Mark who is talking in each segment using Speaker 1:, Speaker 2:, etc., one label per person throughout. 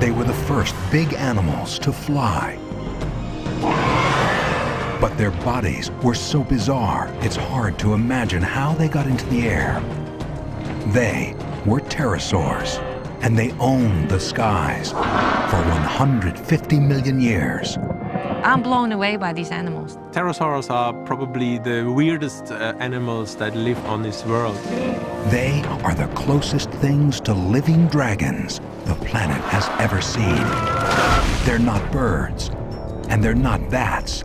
Speaker 1: They were the first big animals to fly. But their bodies were so bizarre, it's hard to imagine how they got into the air. They were pterosaurs, and they owned the skies for 150 million years.
Speaker 2: I'm blown away by these animals.
Speaker 3: Pterosaurs are probably the weirdest animals that live on this world.
Speaker 1: They are the closest things to living dragons the planet has ever seen. They're not birds, and they're not bats.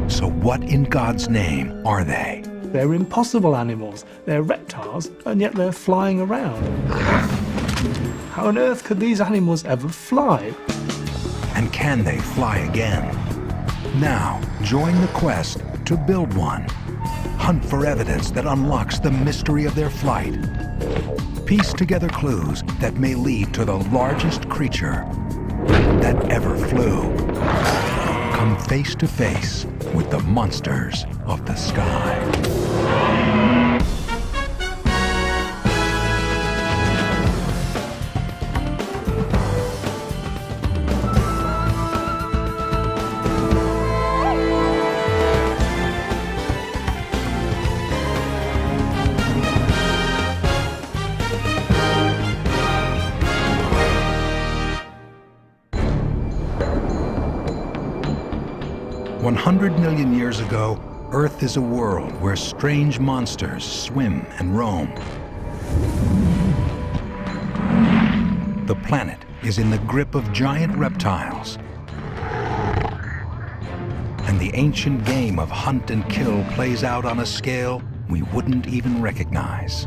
Speaker 1: So what in God's name are they?
Speaker 4: They're impossible animals. They're reptiles, and yet they're flying around. How on earth could these animals ever fly?
Speaker 1: And can they fly again? Now, join the quest to build one. Hunt for evidence that unlocks the mystery of their flight. Piece together clues that may lead to the largest creature that ever flew. Come face to face with the monsters of the sky. 100 million years ago, Earth is a world where strange monsters swim and roam. The planet is in the grip of giant reptiles. And the ancient game of hunt and kill plays out on a scale we wouldn't even recognize.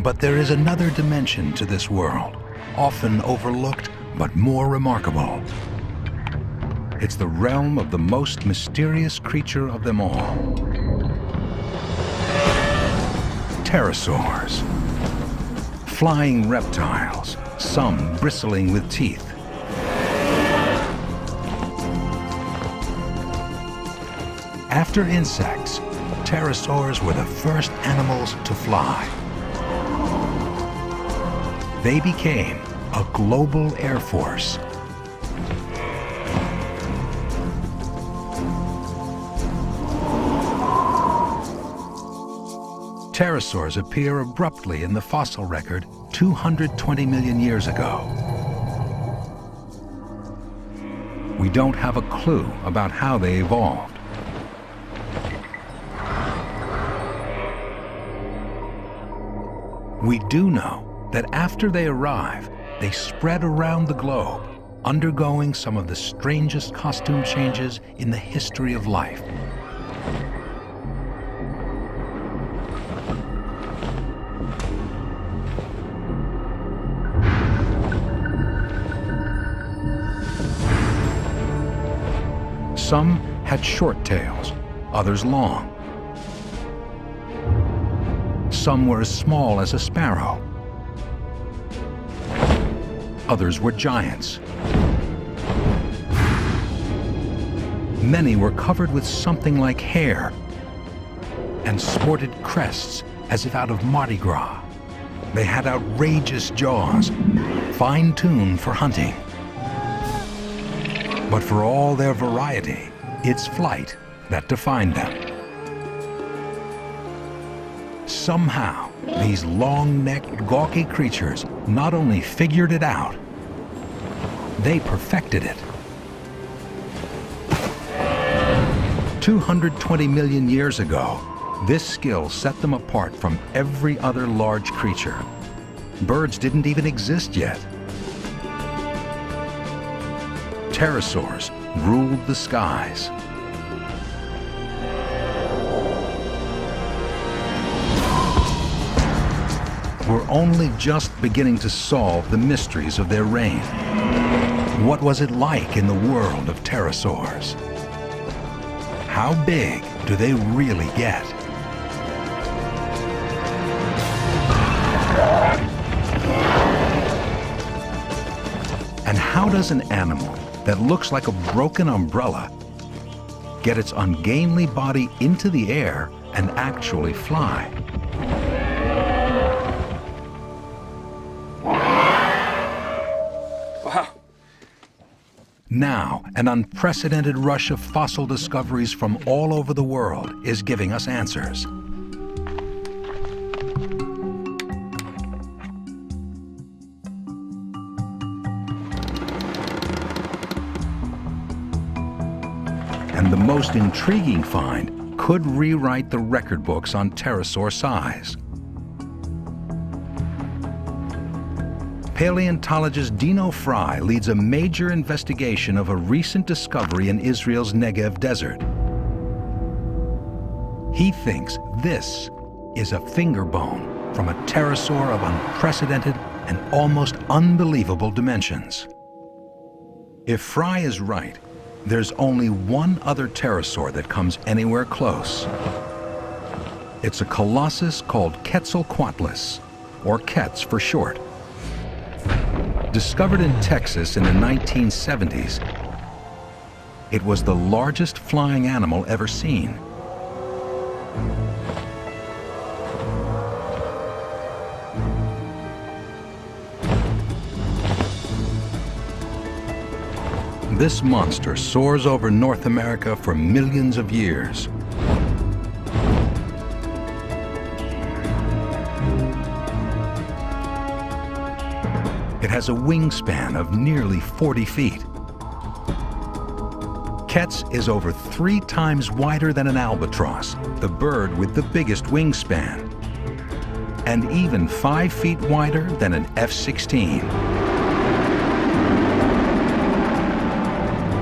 Speaker 1: But there is another dimension to this world, often overlooked but more remarkable. It's the realm of the most mysterious creature of them all. Pterosaurs. Flying reptiles, some bristling with teeth. After insects, pterosaurs were the first animals to fly. They became a global air force. Pterosaurs appear abruptly in the fossil record 220 million years ago. We don't have a clue about how they evolved. We do know that after they arrive, they spread around the globe, undergoing some of the strangest costume changes in the history of life. Some had short tails, others long. Some were as small as a sparrow. Others were giants. Many were covered with something like hair and sported crests as if out of Mardi Gras. They had outrageous jaws, fine-tuned for hunting. But for all their variety, it's flight that defined them. Somehow, these long-necked, gawky creatures not only figured it out, they perfected it. 220 million years ago, this skill set them apart from every other large creature. Birds didn't even exist yet. Pterosaurs ruled the skies. We're only just beginning to solve the mysteries of their reign. What was it like in the world of pterosaurs? How big do they really get? And how does an animal that looks like a broken umbrella get its ungainly body into the air and actually fly?
Speaker 5: Wow.
Speaker 1: Now, an unprecedented rush of fossil discoveries from all over the world is giving us answers. And the most intriguing find could rewrite the record books on pterosaur size. Paleontologist Dino Fry leads a major investigation of a recent discovery in Israel's Negev desert. He thinks this is a finger bone from a pterosaur of unprecedented and almost unbelievable dimensions. If Fry is right, there's only one other pterosaur that comes anywhere close. It's a colossus called Quetzalcoatlus, or Quetz for short. Discovered in Texas in the 1970s, it was the largest flying animal ever seen. This monster soars over North America for millions of years. It has a wingspan of nearly 40 feet. Quetz is over 3 times wider than an albatross, the bird with the biggest wingspan, and even 5 feet wider than an F-16.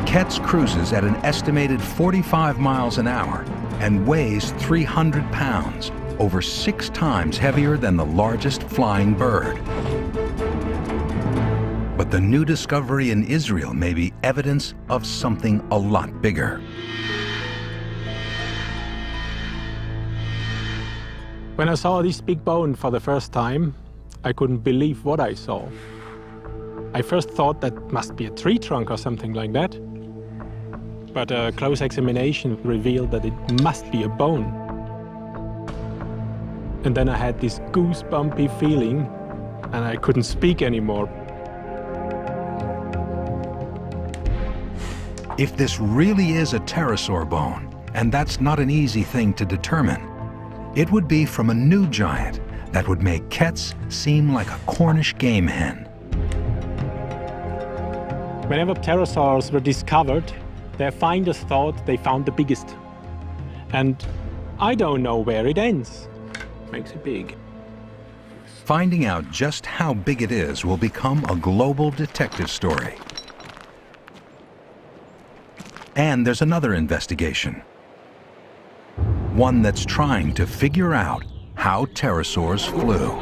Speaker 1: Quetz cruises at an estimated 45 miles an hour and weighs 300 pounds, over 6 times heavier than the largest flying bird. But the new discovery in Israel may be evidence of something a lot bigger.
Speaker 3: When I saw this big bone for the first time, I couldn't believe what I saw. I first thought that must be a tree trunk or something like that. But a close examination revealed that it must be a bone. And then I had this goosebumpy feeling, and I couldn't speak anymore.
Speaker 1: If this really is a pterosaur bone, and that's not an easy thing to determine, it would be from a new giant that would make Quetz seem like a Cornish game hen.
Speaker 3: Whenever pterosaurs were discovered, their finders thought they found the biggest. And I don't know where it ends. Makes it big.
Speaker 1: Finding out just how big it is will become a global detective story. And there's another investigation. One that's trying to figure out how pterosaurs flew.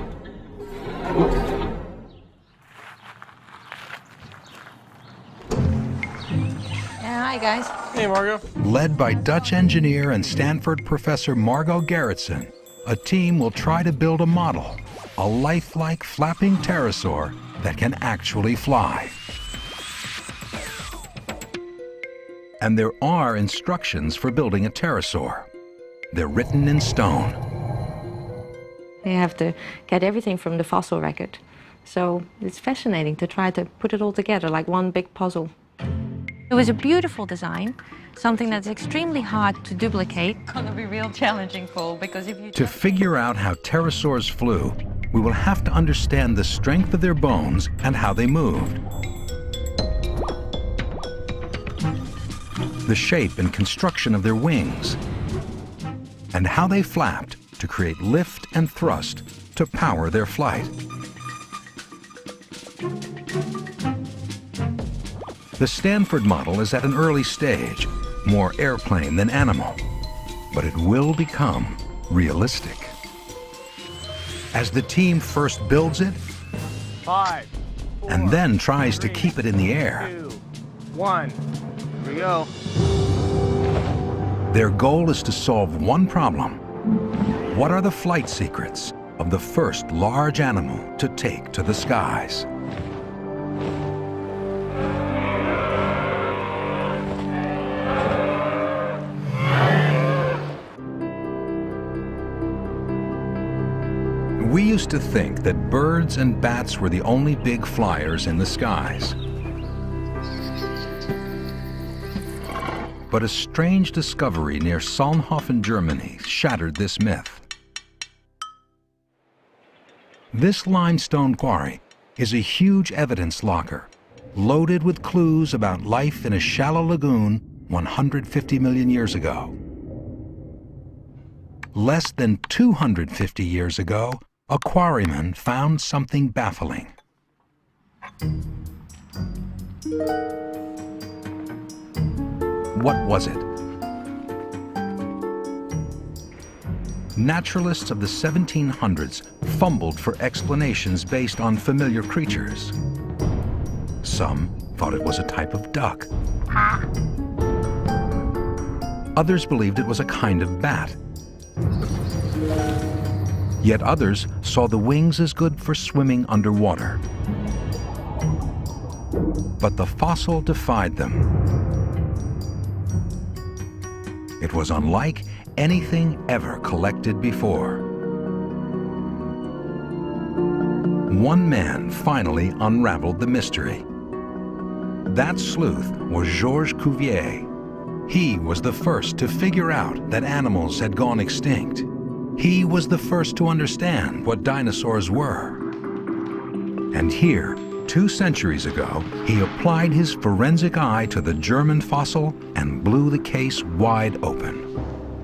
Speaker 2: Hi, guys.
Speaker 5: Hey, Margot.
Speaker 1: Led by Dutch engineer and Stanford professor Margot Gerritsen, a team will try to build a model, a lifelike flapping pterosaur that can actually fly. And there are instructions for building a pterosaur. They're written in stone.
Speaker 2: You have to get everything from the fossil record. So it's fascinating to try to put it all together like one big puzzle. It was a beautiful design, something that's extremely hard to duplicate. It's gonna be real challenging, Paul, because if you...
Speaker 1: To figure out how pterosaurs flew, we will have to understand the strength of their bones and how they moved. The shape and construction of their wings, and how they flapped to create lift and thrust to power their flight. The Stanford model is at an early stage, more airplane than animal, but it will become realistic. As the team first builds it,
Speaker 5: 5, 4,
Speaker 1: and then tries to
Speaker 5: 3,
Speaker 1: keep it in the air,
Speaker 5: 2, 1. Here we go.
Speaker 1: their goal is to solve one problem. What are the flight secrets? of the first large animal to take to the skies. We used to think that birds and bats were the only big flyers in the skies. But a strange discovery near Solnhofen, Germany, shattered this myth. This limestone quarry is a huge evidence locker, loaded with clues about life in a shallow lagoon 150 million years ago. Less than 250 years ago, a quarryman found something baffling. What was it? Naturalists of the 1700s fumbled for explanations based on familiar creatures. Some thought it was a type of duck. Others believed it was a kind of bat. Yet others saw the wings as good for swimming underwater. But the fossil defied them. It was unlike anything ever collected before. One man finally unraveled the mystery. That sleuth was Georges Cuvier. He was the first to figure out that animals had gone extinct. He was the first to understand what dinosaurs were. And here, 2 centuries ago, he applied his forensic eye to the German fossil and blew the case wide open.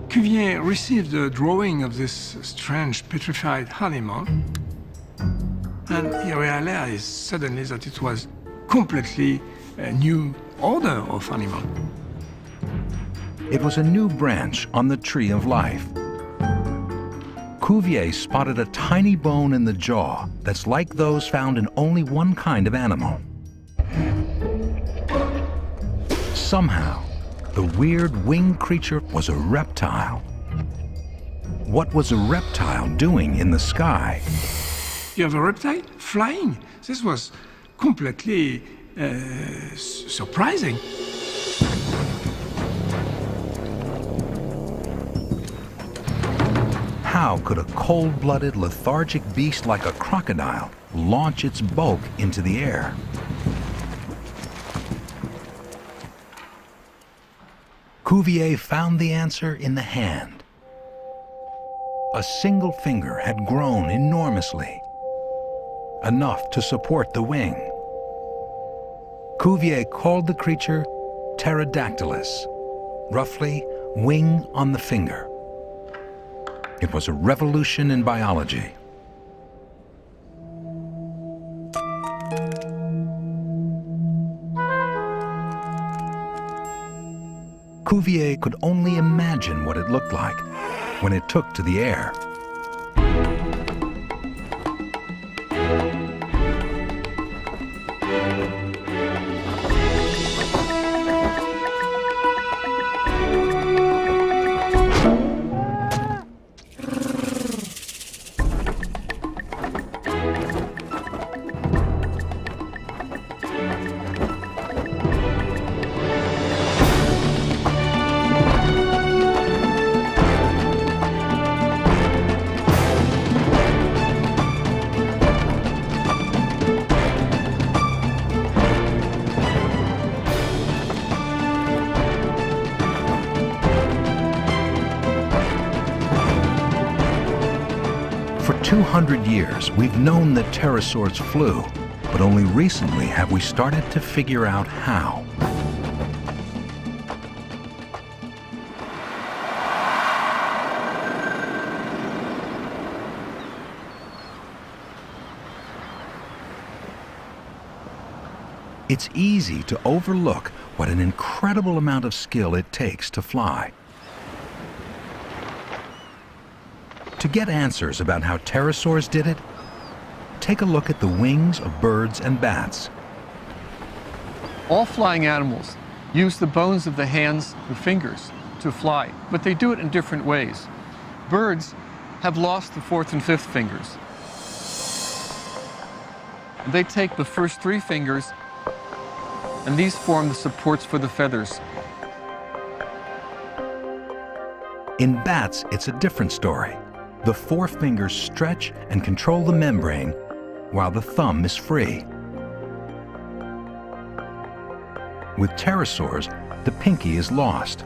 Speaker 6: Cuvier received a drawing of this strange petrified animal, and he realized suddenly that it was completely a new order of animal.
Speaker 1: It was a new branch on the tree of life. Cuvier spotted a tiny bone in the jaw that's like those found in only one kind of animal. Somehow, the weird winged creature was a reptile. What was a reptile doing in the sky?
Speaker 6: You have a reptile flying. This was completely surprising.
Speaker 1: How could a cold-blooded, lethargic beast like a crocodile launch its bulk into the air? Cuvier found the answer in the hand. A single finger had grown enormously, enough to support the wing. Cuvier called the creature Pterodactylus, roughly wing on the finger. It was a revolution in biology. Cuvier could only imagine what it looked like when it took to the air. For 200 years, we've known that pterosaurs flew, but only recently have we started to figure out how. It's easy to overlook what an incredible amount of skill it takes to fly. To get answers about how pterosaurs did it, take a look at the wings of birds and bats.
Speaker 7: All flying animals use the bones of the hands and fingers to fly, but they do it in different ways. Birds have lost the fourth and fifth fingers. They take the first three fingers, and these form the supports for the feathers.
Speaker 1: In bats, it's a different story. The four fingers stretch and control the membrane, while the thumb is free. With pterosaurs, the pinky is lost,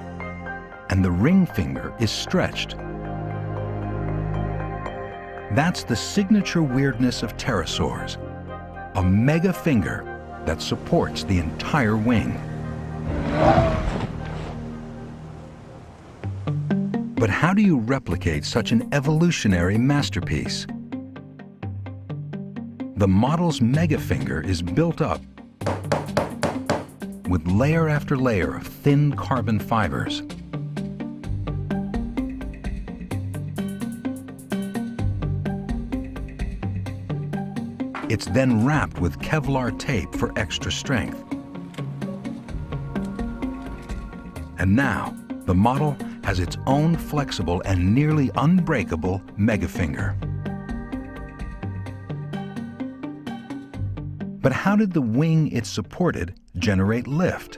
Speaker 1: and the ring finger is stretched. That's the signature weirdness of pterosaurs, a mega finger that supports the entire wing. But how do you replicate such an evolutionary masterpiece? The model's mega finger is built up with layer after layer of thin carbon fibers. It's then wrapped with Kevlar tape for extra strength. And now, the model has its own flexible and nearly unbreakable megafinger. But how did the wing it supported generate lift?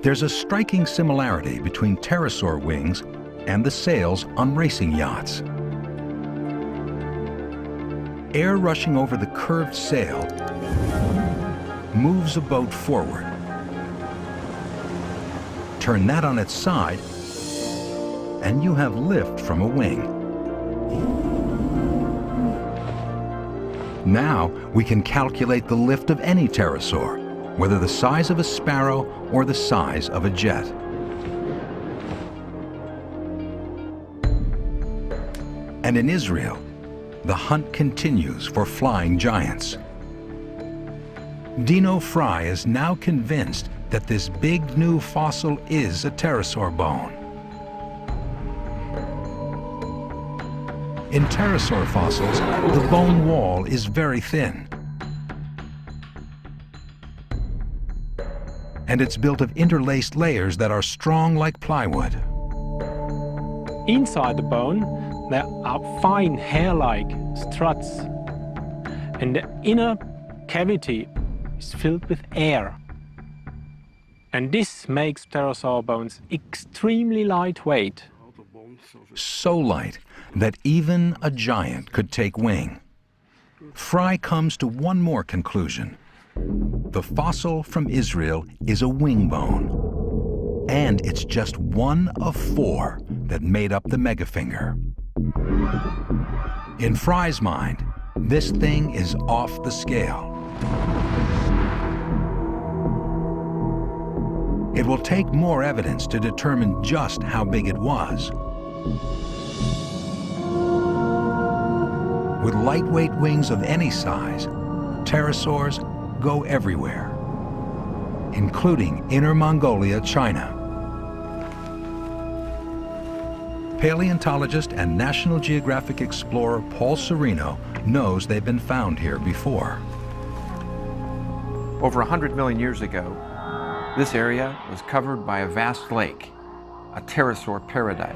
Speaker 1: There's a striking similarity between pterosaur wings and the sails on racing yachts. Air rushing over the curved sail moves a boat forward. Turn that on its side, and you have lift from a wing. Now we can calculate the lift of any pterosaur, whether the size of a sparrow or the size of a jet. And in Israel, the hunt continues for flying giants. Dino Fry is now convinced that this big new fossil is a pterosaur bone. In pterosaur fossils, the bone wall is very thin. And it's built of interlaced layers that are strong like plywood.
Speaker 3: Inside the bone, there are fine hair-like struts, and the inner cavity is filled with air. And this makes pterosaur bones extremely lightweight.
Speaker 1: So light that even a giant could take wing. Fry comes to one more conclusion. The fossil from Israel is a wing bone, and it's just one of four that made up the megafinger. In Fry's mind, this thing is off the scale. It will take more evidence to determine just how big it was. With lightweight wings of any size, pterosaurs go everywhere, including Inner Mongolia, China. Paleontologist and National Geographic explorer Paul Serino knows they've been found here before.
Speaker 8: Over 100 million years ago, this area was covered by a vast lake, a pterosaur paradise.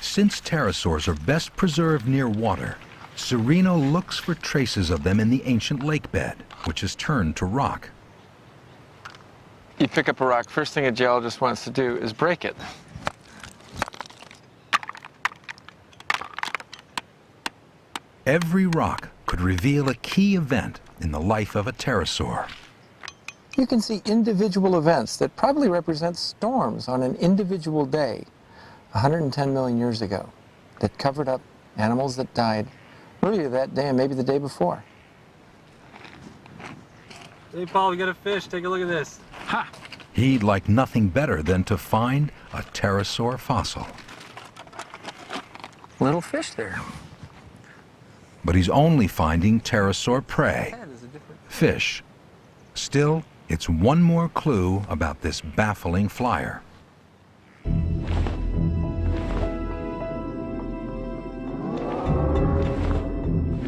Speaker 1: Since pterosaurs are best preserved near water, Serino looks for traces of them in the ancient lake bed, which is turned to rock.
Speaker 7: You pick up a rock, first thing a geologist wants to do is break it.
Speaker 1: Every rock could reveal a key event in the life of a pterosaur.
Speaker 8: You can see individual events that probably represent storms on an individual day 110 million years ago that covered up animals that died earlier that day and maybe the day before.
Speaker 5: Hey, Paul, we got a fish. Take a look at this.
Speaker 8: Ha!
Speaker 1: He'd like nothing better than to find a pterosaur fossil.
Speaker 8: Little fish there.
Speaker 1: But he's only finding pterosaur prey, fish. Still, it's one more clue about this baffling flyer.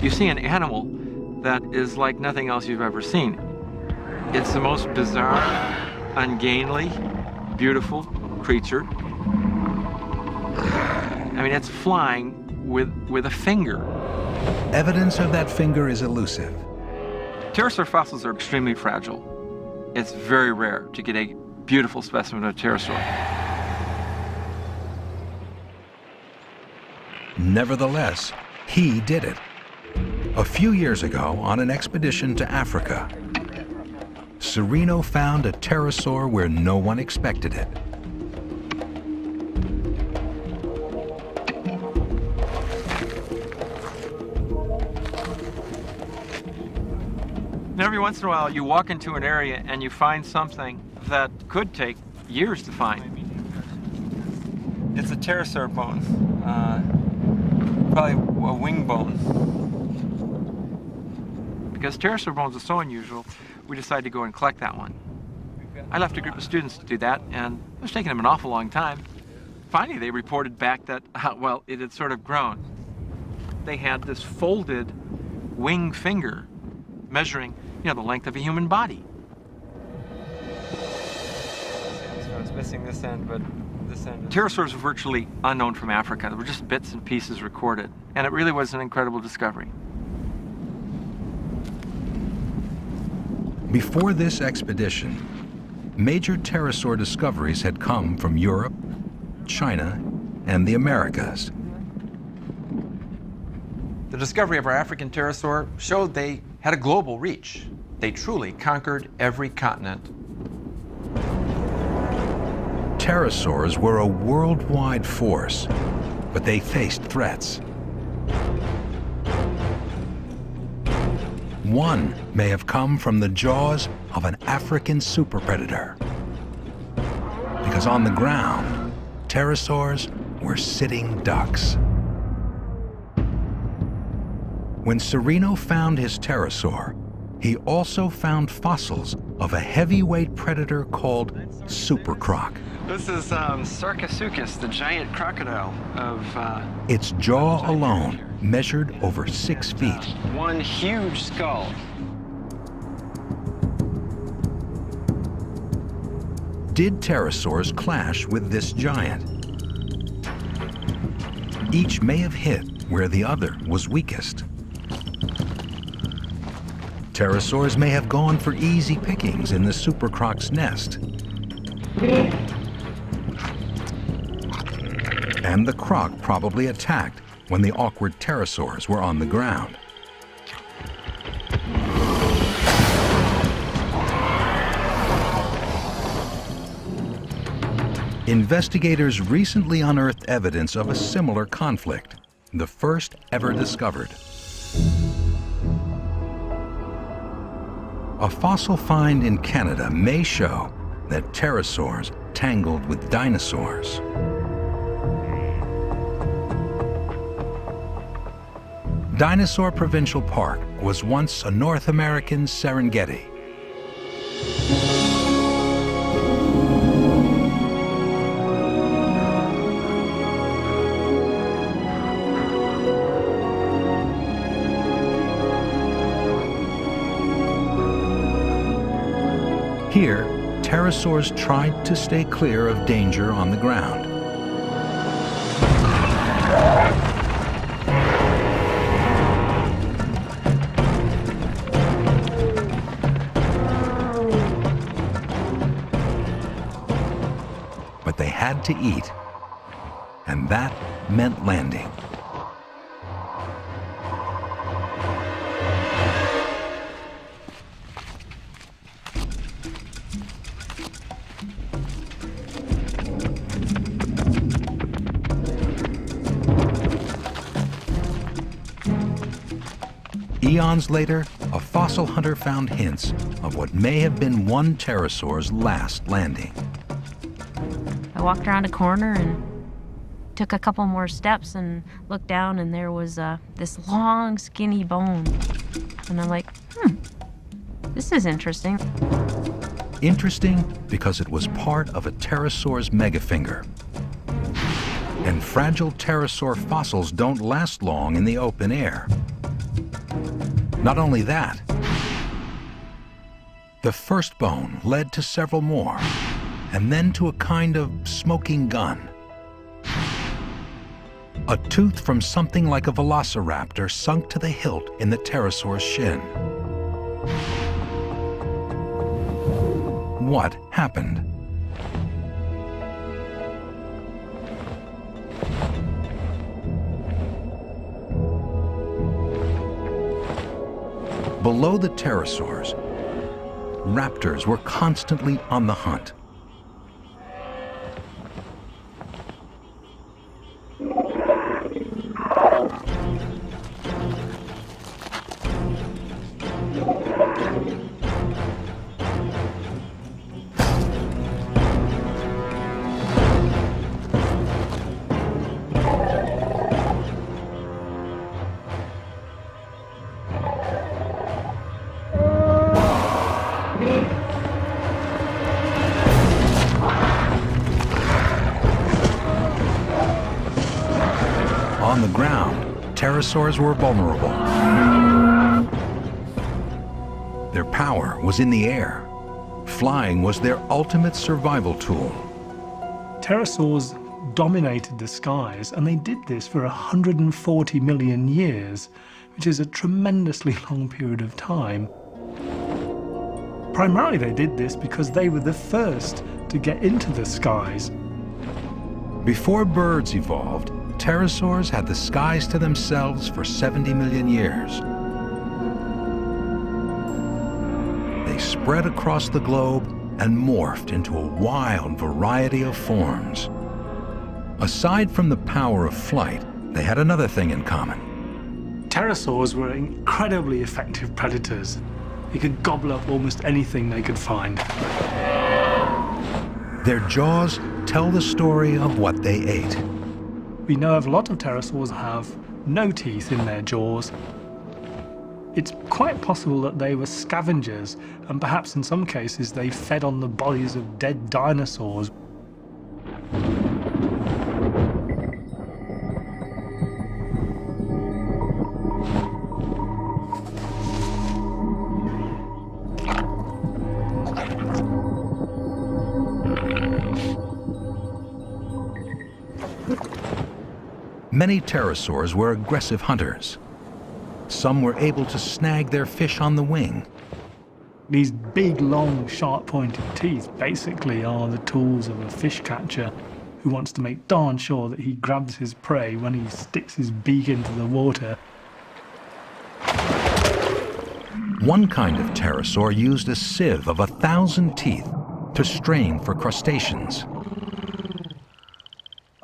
Speaker 7: You see an animal
Speaker 9: that is like nothing else you've ever seen. It's the most bizarre, ungainly, beautiful creature. I mean, it's flying with a finger.
Speaker 1: Evidence of that finger is elusive.
Speaker 9: Pterosaur fossils are extremely fragile. It's very rare to get a beautiful specimen of a pterosaur.
Speaker 1: Nevertheless, he did it. A few years ago, on an expedition to Africa, Serino found a pterosaur where no one expected it.
Speaker 9: And every once in a while, you walk into an area and you find something that could take years to find. It's a pterosaur bone, probably a wing bone. Because pterosaur bones are so unusual, we decided to go and collect that one. I left a group of students to do that, and it was taking them an awful long time. Finally, they reported back that, well, it had sort of grown. They had this folded wing finger measuring, the length of a human body. So it's missing this end, but this end. Pterosaurs are virtually unknown from Africa. There were just bits and pieces recorded, and it really was an incredible discovery.
Speaker 1: Before this expedition, major pterosaur discoveries had come from Europe, China, and the Americas.
Speaker 10: The discovery of our African pterosaur showed they had a global reach. They truly conquered every continent.
Speaker 1: Pterosaurs were a worldwide force, but they faced threats. One may have come from the jaws of an African superpredator. Because on the ground, pterosaurs were sitting ducks. When Serino found his pterosaur, he also found fossils of a heavyweight predator called supercroc.
Speaker 10: This is Sarcosuchus, the giant crocodile of...
Speaker 1: Its jaw alone measured over 6 feet.
Speaker 10: One huge skull.
Speaker 1: Did pterosaurs clash with this giant? Each may have hit where the other was weakest. Pterosaurs may have gone for easy pickings in the supercroc's nest. And the croc probably attacked when the awkward pterosaurs were on the ground. Investigators recently unearthed evidence of a similar conflict, the first ever discovered. A fossil find in Canada may show that pterosaurs tangled with dinosaurs. Dinosaur Provincial Park was once a North American Serengeti. Here, pterosaurs tried to stay clear of danger on the ground. But they had to eat, and that meant landing. Eons later, a fossil hunter found hints of what may have been one pterosaur's last landing.
Speaker 11: I walked around a corner and took a couple more steps and looked down, and there was this long, skinny bone. And I'm like, this is interesting.
Speaker 1: Interesting because it was part of a pterosaur's megafinger. And fragile pterosaur fossils don't last long in the open air. Not only that, the first bone led to several more, and then to a kind of smoking gun. A tooth from something like a velociraptor sunk to the hilt in the pterosaur's shin. What happened? Below the pterosaurs, raptors were constantly on the hunt. On the ground, pterosaurs were vulnerable. Their power was in the air. Flying was their ultimate survival tool.
Speaker 4: Pterosaurs dominated the skies, and they did this for 140 million years, which is a tremendously long period of time. Primarily they did this because they were the first to get into the skies.
Speaker 1: Before birds evolved, pterosaurs had the skies to themselves for 70 million years. They spread across the globe and morphed into a wild variety of forms. Aside from the power of flight, they had another thing in common.
Speaker 4: Pterosaurs were incredibly effective predators. They could gobble up almost anything they could find.
Speaker 1: Their jaws tell the story of what they ate.
Speaker 4: We know of a lot of pterosaurs have no teeth in their jaws. It's quite possible that they were scavengers, and perhaps in some cases they fed on the bodies of dead dinosaurs.
Speaker 1: Many pterosaurs were aggressive hunters. Some were able to snag their fish on the wing.
Speaker 4: These big, long, sharp-pointed teeth basically are the tools of a fish catcher who wants to make darn sure that he grabs his prey when he sticks his beak into the water.
Speaker 1: One kind of pterosaur used a sieve of 1,000 teeth to strain for crustaceans.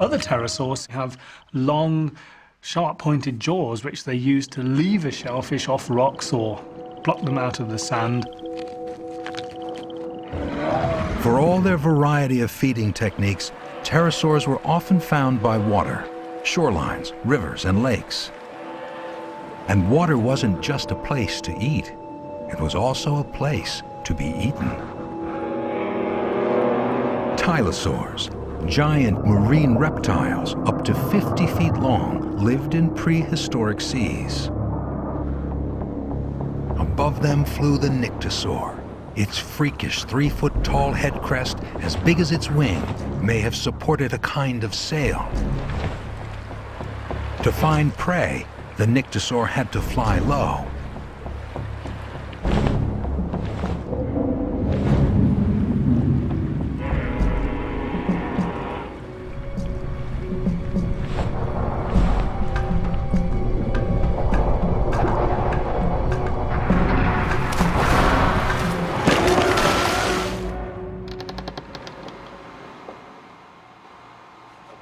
Speaker 4: Other pterosaurs have long, sharp-pointed jaws which they use to lever shellfish off rocks or pluck them out of the sand.
Speaker 1: For all their variety of feeding techniques, pterosaurs were often found by water, shorelines, rivers, and lakes. And water wasn't just a place to eat, it was also a place to be eaten. Tylosaurs, giant marine reptiles up to 50 feet long, lived in prehistoric seas. Above them flew the nyctosaur. Its freakish 3-foot-tall head crest, as big as its wing, may have supported a kind of sail. To find prey, the nyctosaur had to fly low.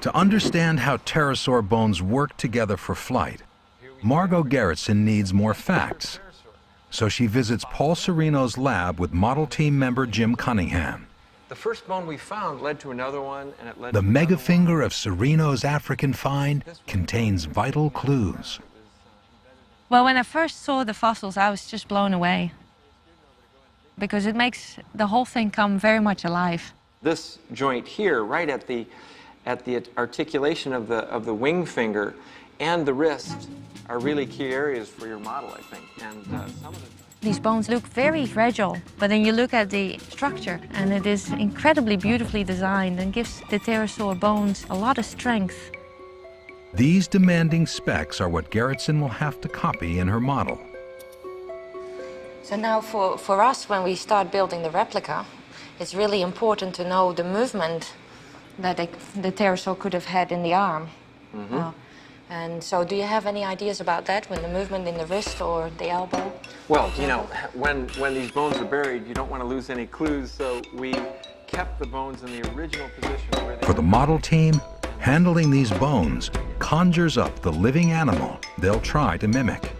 Speaker 1: To understand how pterosaur bones work together for flight, Margot Gerritsen needs more facts. So she visits Paul Serino's lab with model team member Jim Cunningham.
Speaker 8: The first bone we found led to another one, and it led
Speaker 1: The
Speaker 8: to
Speaker 1: mega finger of Serino's African find contains vital clues.
Speaker 2: Well, when I first saw the fossils, I was just blown away, because it makes the whole thing come very much alive.
Speaker 8: This joint here, right at the articulation of the wing finger,
Speaker 10: and the wrist are really key areas for your model, I think. And some of the...
Speaker 2: These bones look very fragile, but then you look at the structure and it is incredibly beautifully designed and gives the pterosaur bones a lot of strength.
Speaker 1: These demanding specs are what Gerritsen will have to copy in her model.
Speaker 2: So now for us, when we start building the replica, it's really important to know the movement that the pterosaur could have had in the arm.
Speaker 10: Mm-hmm.
Speaker 2: And so do you have any ideas about that, when the movement in the wrist or the elbow?
Speaker 10: Well, you know, when these bones are buried, you don't want to lose any clues, so we kept the bones in the original position where they...
Speaker 1: For the model team, handling these bones conjures up the living animal they'll try to mimic.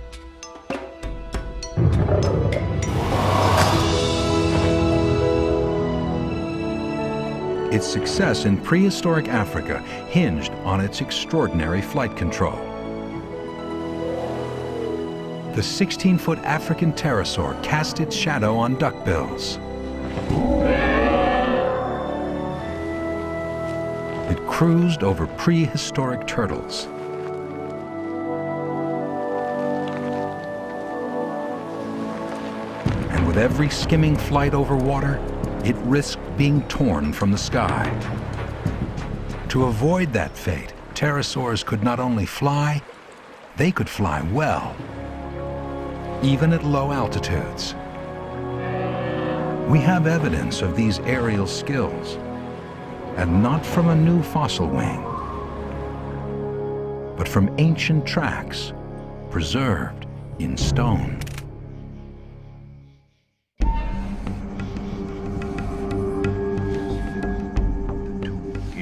Speaker 1: Its success in prehistoric Africa hinged on its extraordinary flight control. The 16-foot African pterosaur cast its shadow on duckbills. It cruised over prehistoric turtles. And with every skimming flight over water, it risked being torn from the sky. To avoid that fate, pterosaurs could not only fly, they could fly well, even at low altitudes. We have evidence of these aerial skills, and not from a new fossil wing, but from ancient tracks preserved in stone.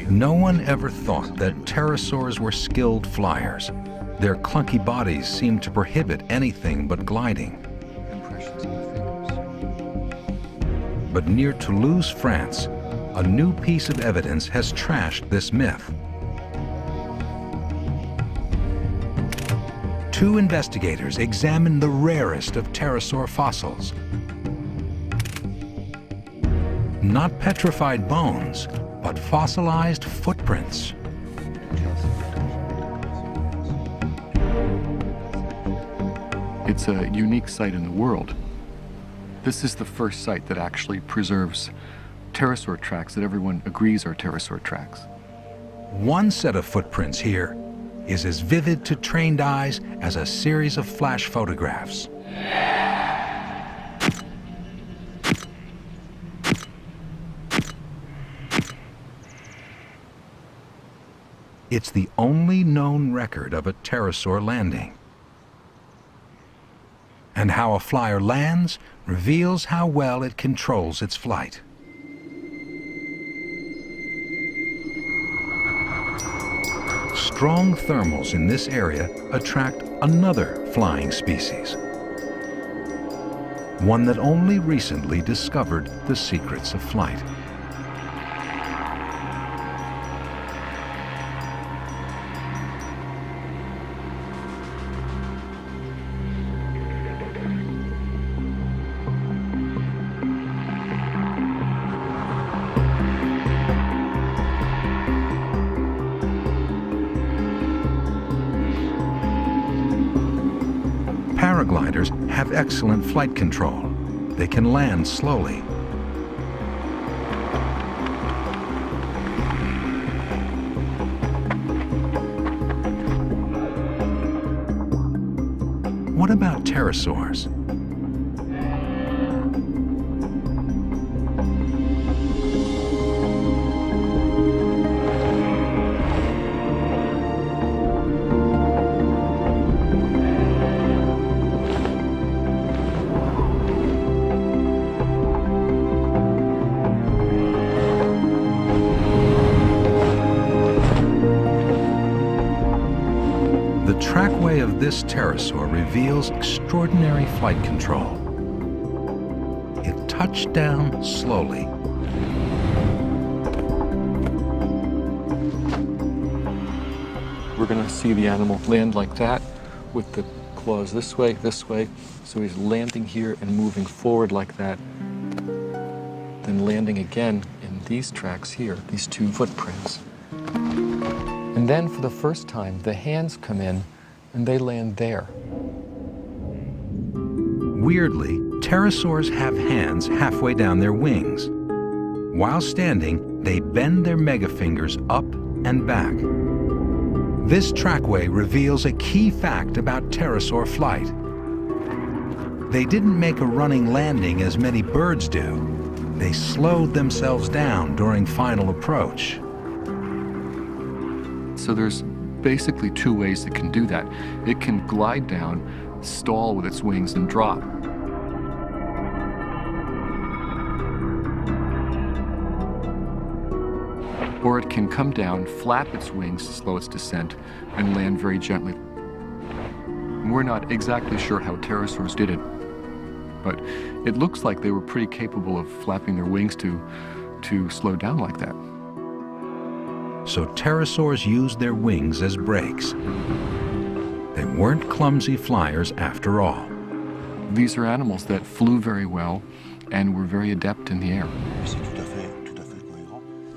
Speaker 1: No one ever thought that pterosaurs were skilled flyers. Their clunky bodies seemed to prohibit anything but gliding. But near Toulouse, France, a new piece of evidence has trashed this myth. Two investigators examined the rarest of pterosaur fossils. Not petrified bones, but fossilized footprints.
Speaker 12: It's a unique site in the world. This is the first site that actually preserves pterosaur tracks that everyone agrees are pterosaur tracks.
Speaker 1: One set of footprints here is as vivid to trained eyes as a series of flash photographs. It's the only known record of a pterosaur landing. And how a flyer lands reveals how well it controls its flight. Strong thermals in this area attract another flying species, one that only recently discovered the secrets of flight. Paragliders have excellent flight control. They can land slowly. What about pterosaurs? The trackway of this pterosaur reveals extraordinary flight control. It touched down slowly.
Speaker 12: We're going to see the animal land like that with the claws this way. So he's landing here and moving forward like that. Then landing again in these tracks here, these two footprints. And And then for the first time, the hands come in and they land there.
Speaker 1: Weirdly, pterosaurs have hands halfway down their wings. While standing, they bend their megafingers up and back. This trackway reveals a key fact about pterosaur flight. They didn't make a running landing as many birds do. They slowed themselves down during final approach.
Speaker 12: So there's basically two ways it can do that. It can glide down, stall with its wings, and drop. Or it can come down, flap its wings to slow its descent, and land very gently. We're not exactly sure how pterosaurs did it, but it looks like they were pretty capable of flapping their wings to slow down like that.
Speaker 1: So pterosaurs used their wings as brakes. They weren't clumsy flyers after all.
Speaker 12: These are animals that flew very well and were very adept in the air.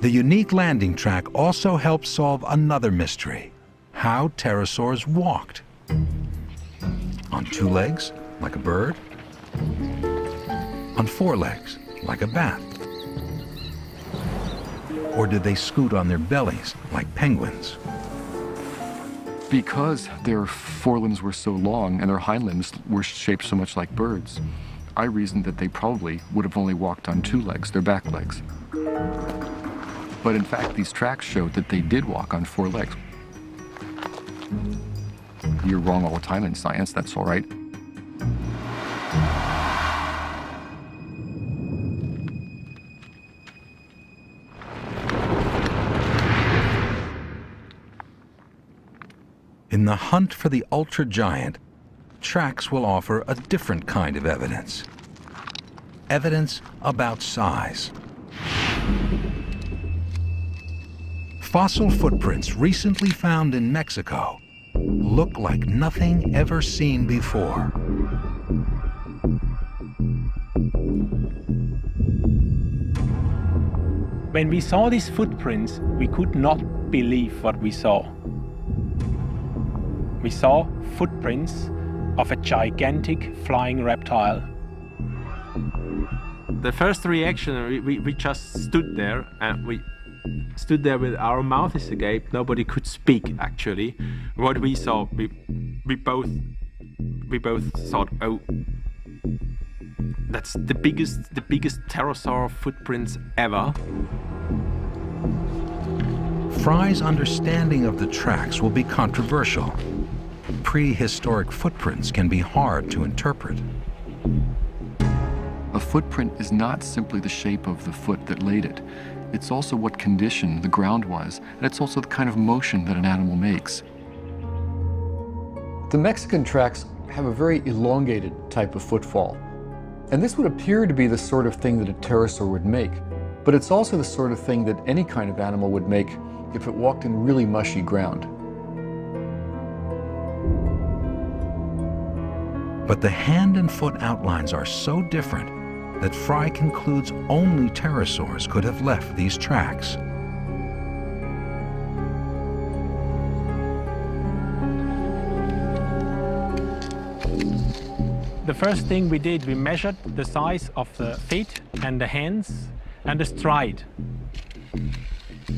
Speaker 1: The unique landing track also helped solve another mystery: how pterosaurs walked. On two legs, like a bird. On four legs, like a bat. Or did they scoot on their bellies, like penguins?
Speaker 12: Because their forelimbs were so long and their hind limbs were shaped so much like birds, I reasoned that they probably would have only walked on two legs, their back legs. But in fact, these tracks showed that they did walk on four legs. You're wrong all the time in science, that's all right.
Speaker 1: In the hunt for the ultra-giant, tracks will offer a different kind of evidence. Evidence about size. Fossil footprints recently found in Mexico look like nothing ever seen before.
Speaker 3: When we saw these footprints, we could not believe what we saw. We saw footprints of a gigantic flying reptile.
Speaker 9: The first reaction, we just stood there, and we stood there with our mouths agape. Nobody could speak, actually. What we saw, we both thought, oh, that's the biggest pterosaur footprints ever.
Speaker 1: Fry's understanding of the tracks will be controversial. Prehistoric footprints can be hard to interpret.
Speaker 12: A footprint is not simply the shape of the foot that laid it. It's also what condition the ground was, and it's also the kind of motion that an animal makes. The Mexican tracks have a very elongated type of footfall. And this would appear to be the sort of thing that a pterosaur would make, but it's also the sort of thing that any kind of animal would make if it walked in really mushy ground.
Speaker 1: But the hand and foot outlines are so different that Fry concludes only pterosaurs could have left these tracks.
Speaker 3: The first thing we did, we measured the size of the feet and the hands and the stride.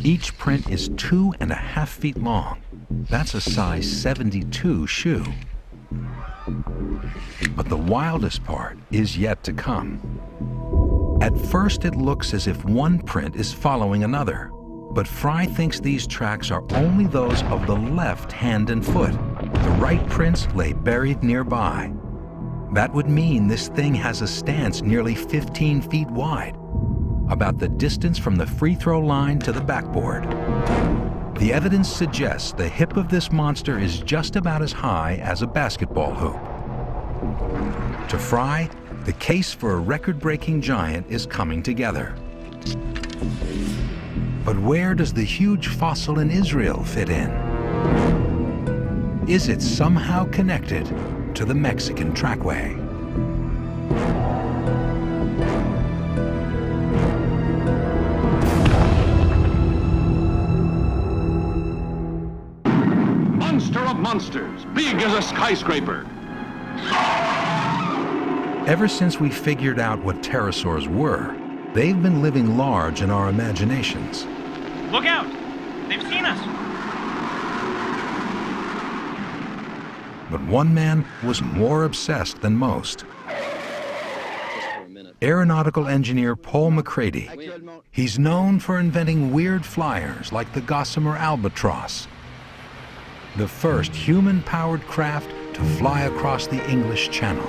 Speaker 1: Each print is 2.5 feet long. That's a size 72 shoe. But the wildest part is yet to come. At first, it looks as if one print is following another, but Fry thinks these tracks are only those of the left hand and foot. The right prints lay buried nearby. That would mean this thing has a stance nearly 15 feet wide, about the distance from the free throw line to the backboard. The evidence suggests the hip of this monster is just about as high as a basketball hoop. To Fry, the case for a record-breaking giant is coming together. But where does the huge fossil in Israel fit in? Is it somehow connected to the Mexican trackway?
Speaker 13: big as a skyscraper.
Speaker 1: Ever since we figured out what pterosaurs were, they've been living large in our imaginations.
Speaker 14: Look out! They've seen us!
Speaker 1: But one man was more obsessed than most. Aeronautical engineer Paul McCready. He's known for inventing weird flyers like the Gossamer Albatross, the first human-powered craft to fly across the English Channel.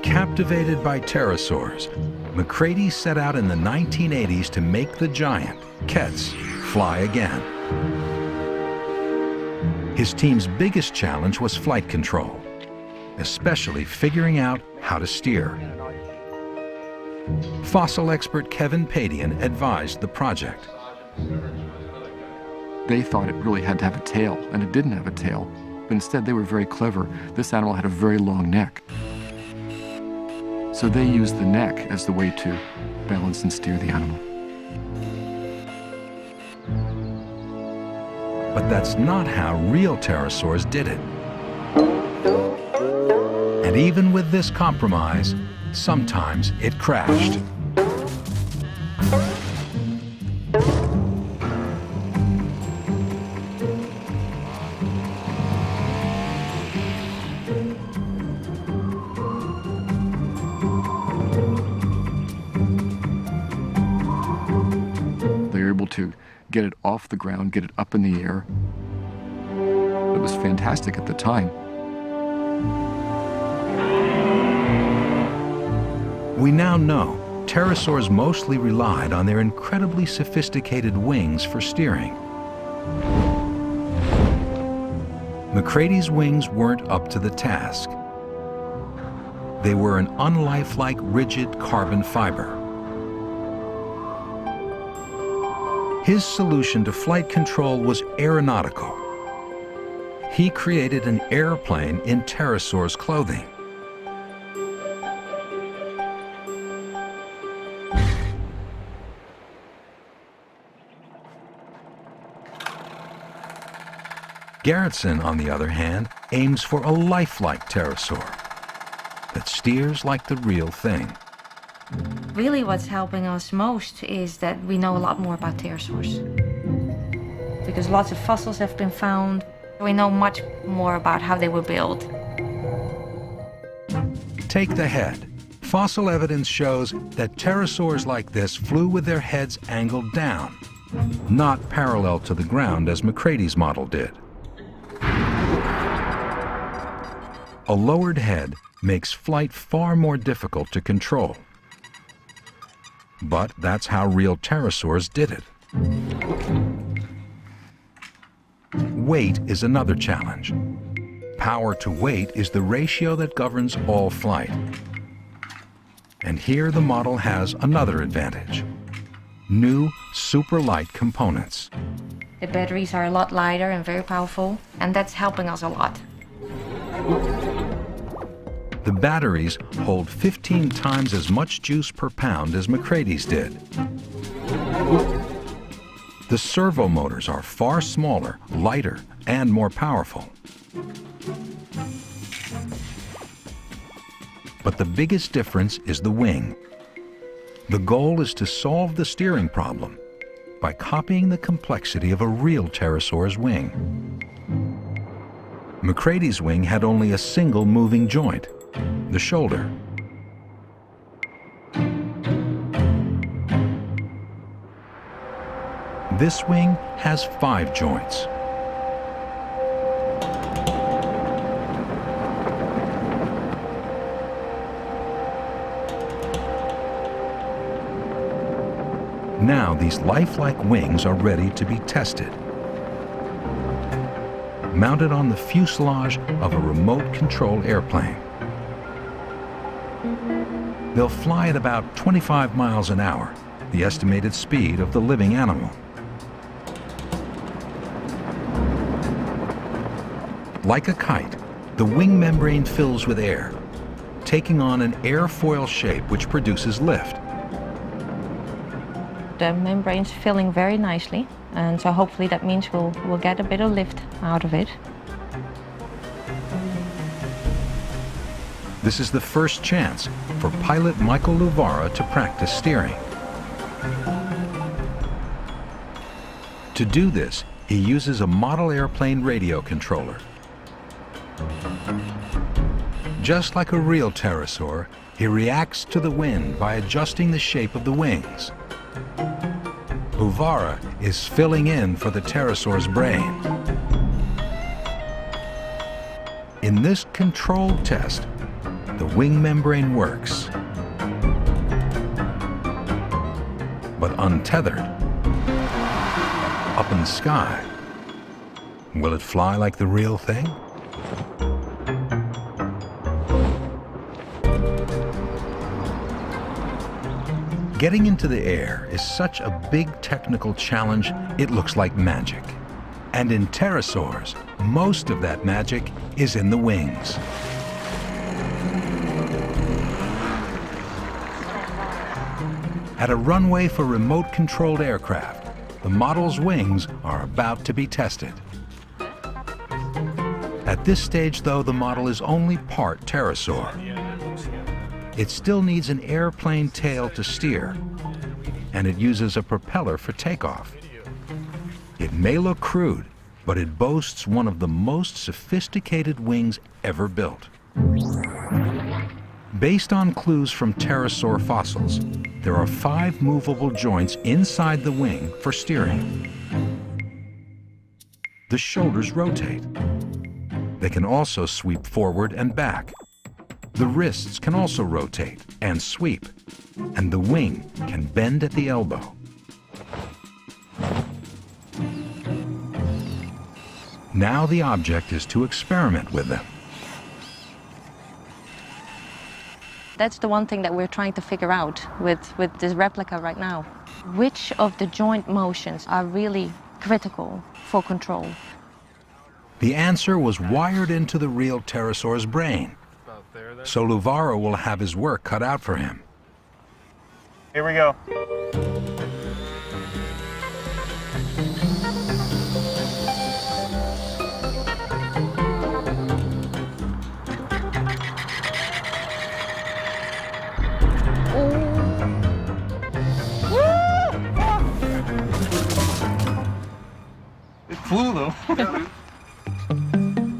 Speaker 1: Captivated by pterosaurs, McCready set out in the 1980s to make the giant, Kets, fly again. His team's biggest challenge was flight control, especially figuring out how to steer. Fossil expert Kevin Padian advised the project.
Speaker 12: They thought it really had to have a tail, and it didn't have a tail. But instead, they were very clever. This animal had a very long neck. So they used the neck as the way to balance and steer the animal.
Speaker 1: But that's not how real pterosaurs did it. And even with this compromise, sometimes it crashed.
Speaker 12: They were able to get it off the ground, get it up in the air. It was fantastic at the time.
Speaker 1: We now know pterosaurs mostly relied on their incredibly sophisticated wings for steering. McCready's wings weren't up to the task. They were an unlifelike, rigid carbon fiber. His solution to flight control was aeronautical. He created an airplane in pterosaurs' clothing. Gerritsen, on the other hand, aims for a lifelike pterosaur that steers like the real thing.
Speaker 2: Really what's helping us most is that we know a lot more about pterosaurs. Because lots of fossils have been found, we know much more about how they were built.
Speaker 1: Take the head. Fossil evidence shows that pterosaurs like this flew with their heads angled down, not parallel to the ground as McCready's model did. A lowered head makes flight far more difficult to control. But that's how real pterosaurs did it. Weight is another challenge. Power to weight is the ratio that governs all flight. And here the model has another advantage: new super light components.
Speaker 2: The batteries are a lot lighter and very powerful, and that's helping us a lot.
Speaker 1: The batteries hold 15 times as much juice per pound as McCready's did. The servo motors are far smaller, lighter, and more powerful. But the biggest difference is the wing. The goal is to solve the steering problem by copying the complexity of a real pterosaur's wing. McCready's wing had only a single moving joint, the shoulder. This wing has 5 joints. Now these lifelike wings are ready to be tested. Mounted on the fuselage of a remote control airplane. They'll fly at about 25 miles an hour, the estimated speed of the living animal. Like a kite, the wing membrane fills with air, taking on an airfoil shape which produces lift.
Speaker 2: The membrane's filling very nicely, And so hopefully that means we'll get a bit of lift out of it.
Speaker 1: This is the first chance for pilot Michael Luvara to practice steering. To do this, he uses a model airplane radio controller. Just like a real pterosaur, he reacts to the wind by adjusting the shape of the wings. Luvara is filling in for the pterosaur's brain. In this controlled test, the wing membrane works. But untethered, up in the sky, will it fly like the real thing? Getting into the air is such a big technical challenge, it looks like magic. And in pterosaurs, most of that magic is in the wings. At a runway for remote-controlled aircraft, the model's wings are about to be tested. At this stage, though, the model is only part pterosaur. It still needs an airplane tail to steer, and it uses a propeller for takeoff. It may look crude, but it boasts one of the most sophisticated wings ever built. Based on clues from pterosaur fossils, there are 5 movable joints inside the wing for steering. The shoulders rotate. They can also sweep forward and back. The wrists can also rotate and sweep, and the wing can bend at the elbow. Now the object is to experiment with them.
Speaker 2: That's the one thing that we're trying to figure out with this replica right now. Which of the joint motions are really critical for control?
Speaker 1: The answer was wired into the real pterosaur's brain, so Luvara will have his work cut out for him.
Speaker 14: Here we go.
Speaker 7: It flew though.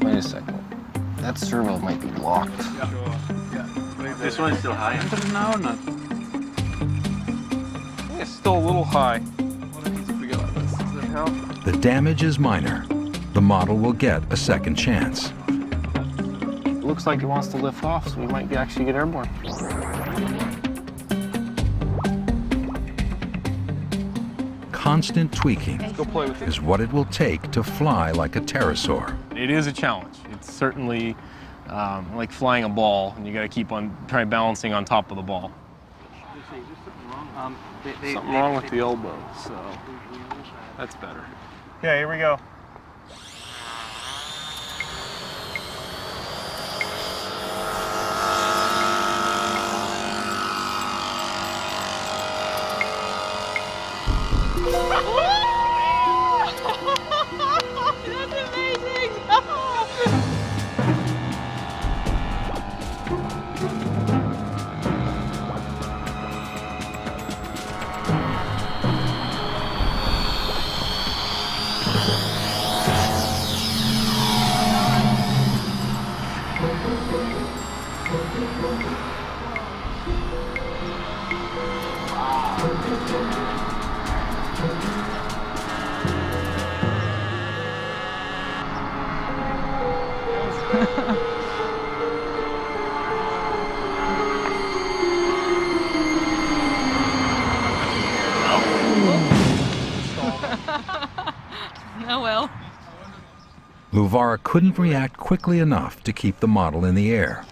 Speaker 13: Wait a second. That servo might be locked.
Speaker 9: This one's still high.
Speaker 7: No, not. It's still a little high.
Speaker 1: The damage is minor. The model will get a second chance.
Speaker 13: It looks like it wants to lift off, so we might actually get airborne.
Speaker 1: Constant tweaking is what it will take to fly like a pterosaur.
Speaker 15: It is a challenge. It's certainly like flying a ball, and you got to keep on balancing on top of the ball.
Speaker 13: Something wrong with the elbow, so
Speaker 15: that's better.
Speaker 14: Okay, here we go.
Speaker 16: That's amazing!
Speaker 11: Oh well.
Speaker 1: Luvara couldn't react quickly enough to keep the model in the air.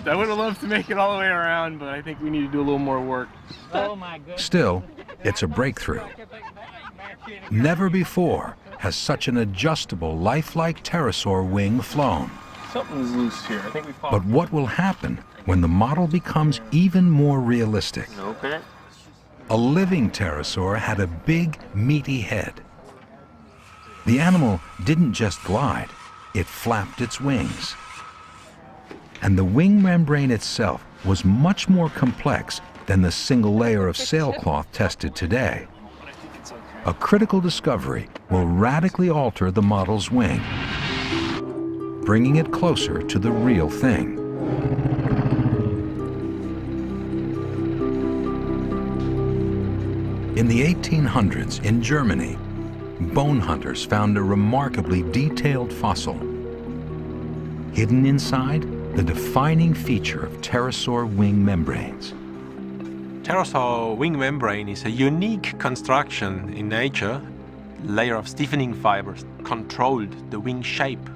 Speaker 15: I would have loved to make it all the way around, but I think we need to do a little more work.
Speaker 16: Oh my goodness.
Speaker 1: Still, it's a breakthrough. Never before has such an adjustable, lifelike pterosaur wing flown.
Speaker 15: Something's loose here. I think we
Speaker 1: But what will happen when the model becomes even more realistic?
Speaker 13: Okay.
Speaker 1: A living pterosaur had a big, meaty head. The animal didn't just glide, it flapped its wings. And the wing membrane itself was much more complex than the single layer of sailcloth tested today. A critical discovery will radically alter the model's wing, bringing it closer to the real thing. In the 1800s, in Germany, bone hunters found a remarkably detailed fossil. Hidden inside, the defining feature of pterosaur wing membranes.
Speaker 3: Pterosaur wing membrane is a unique construction in nature. Layer of stiffening fibers controlled the wing shape.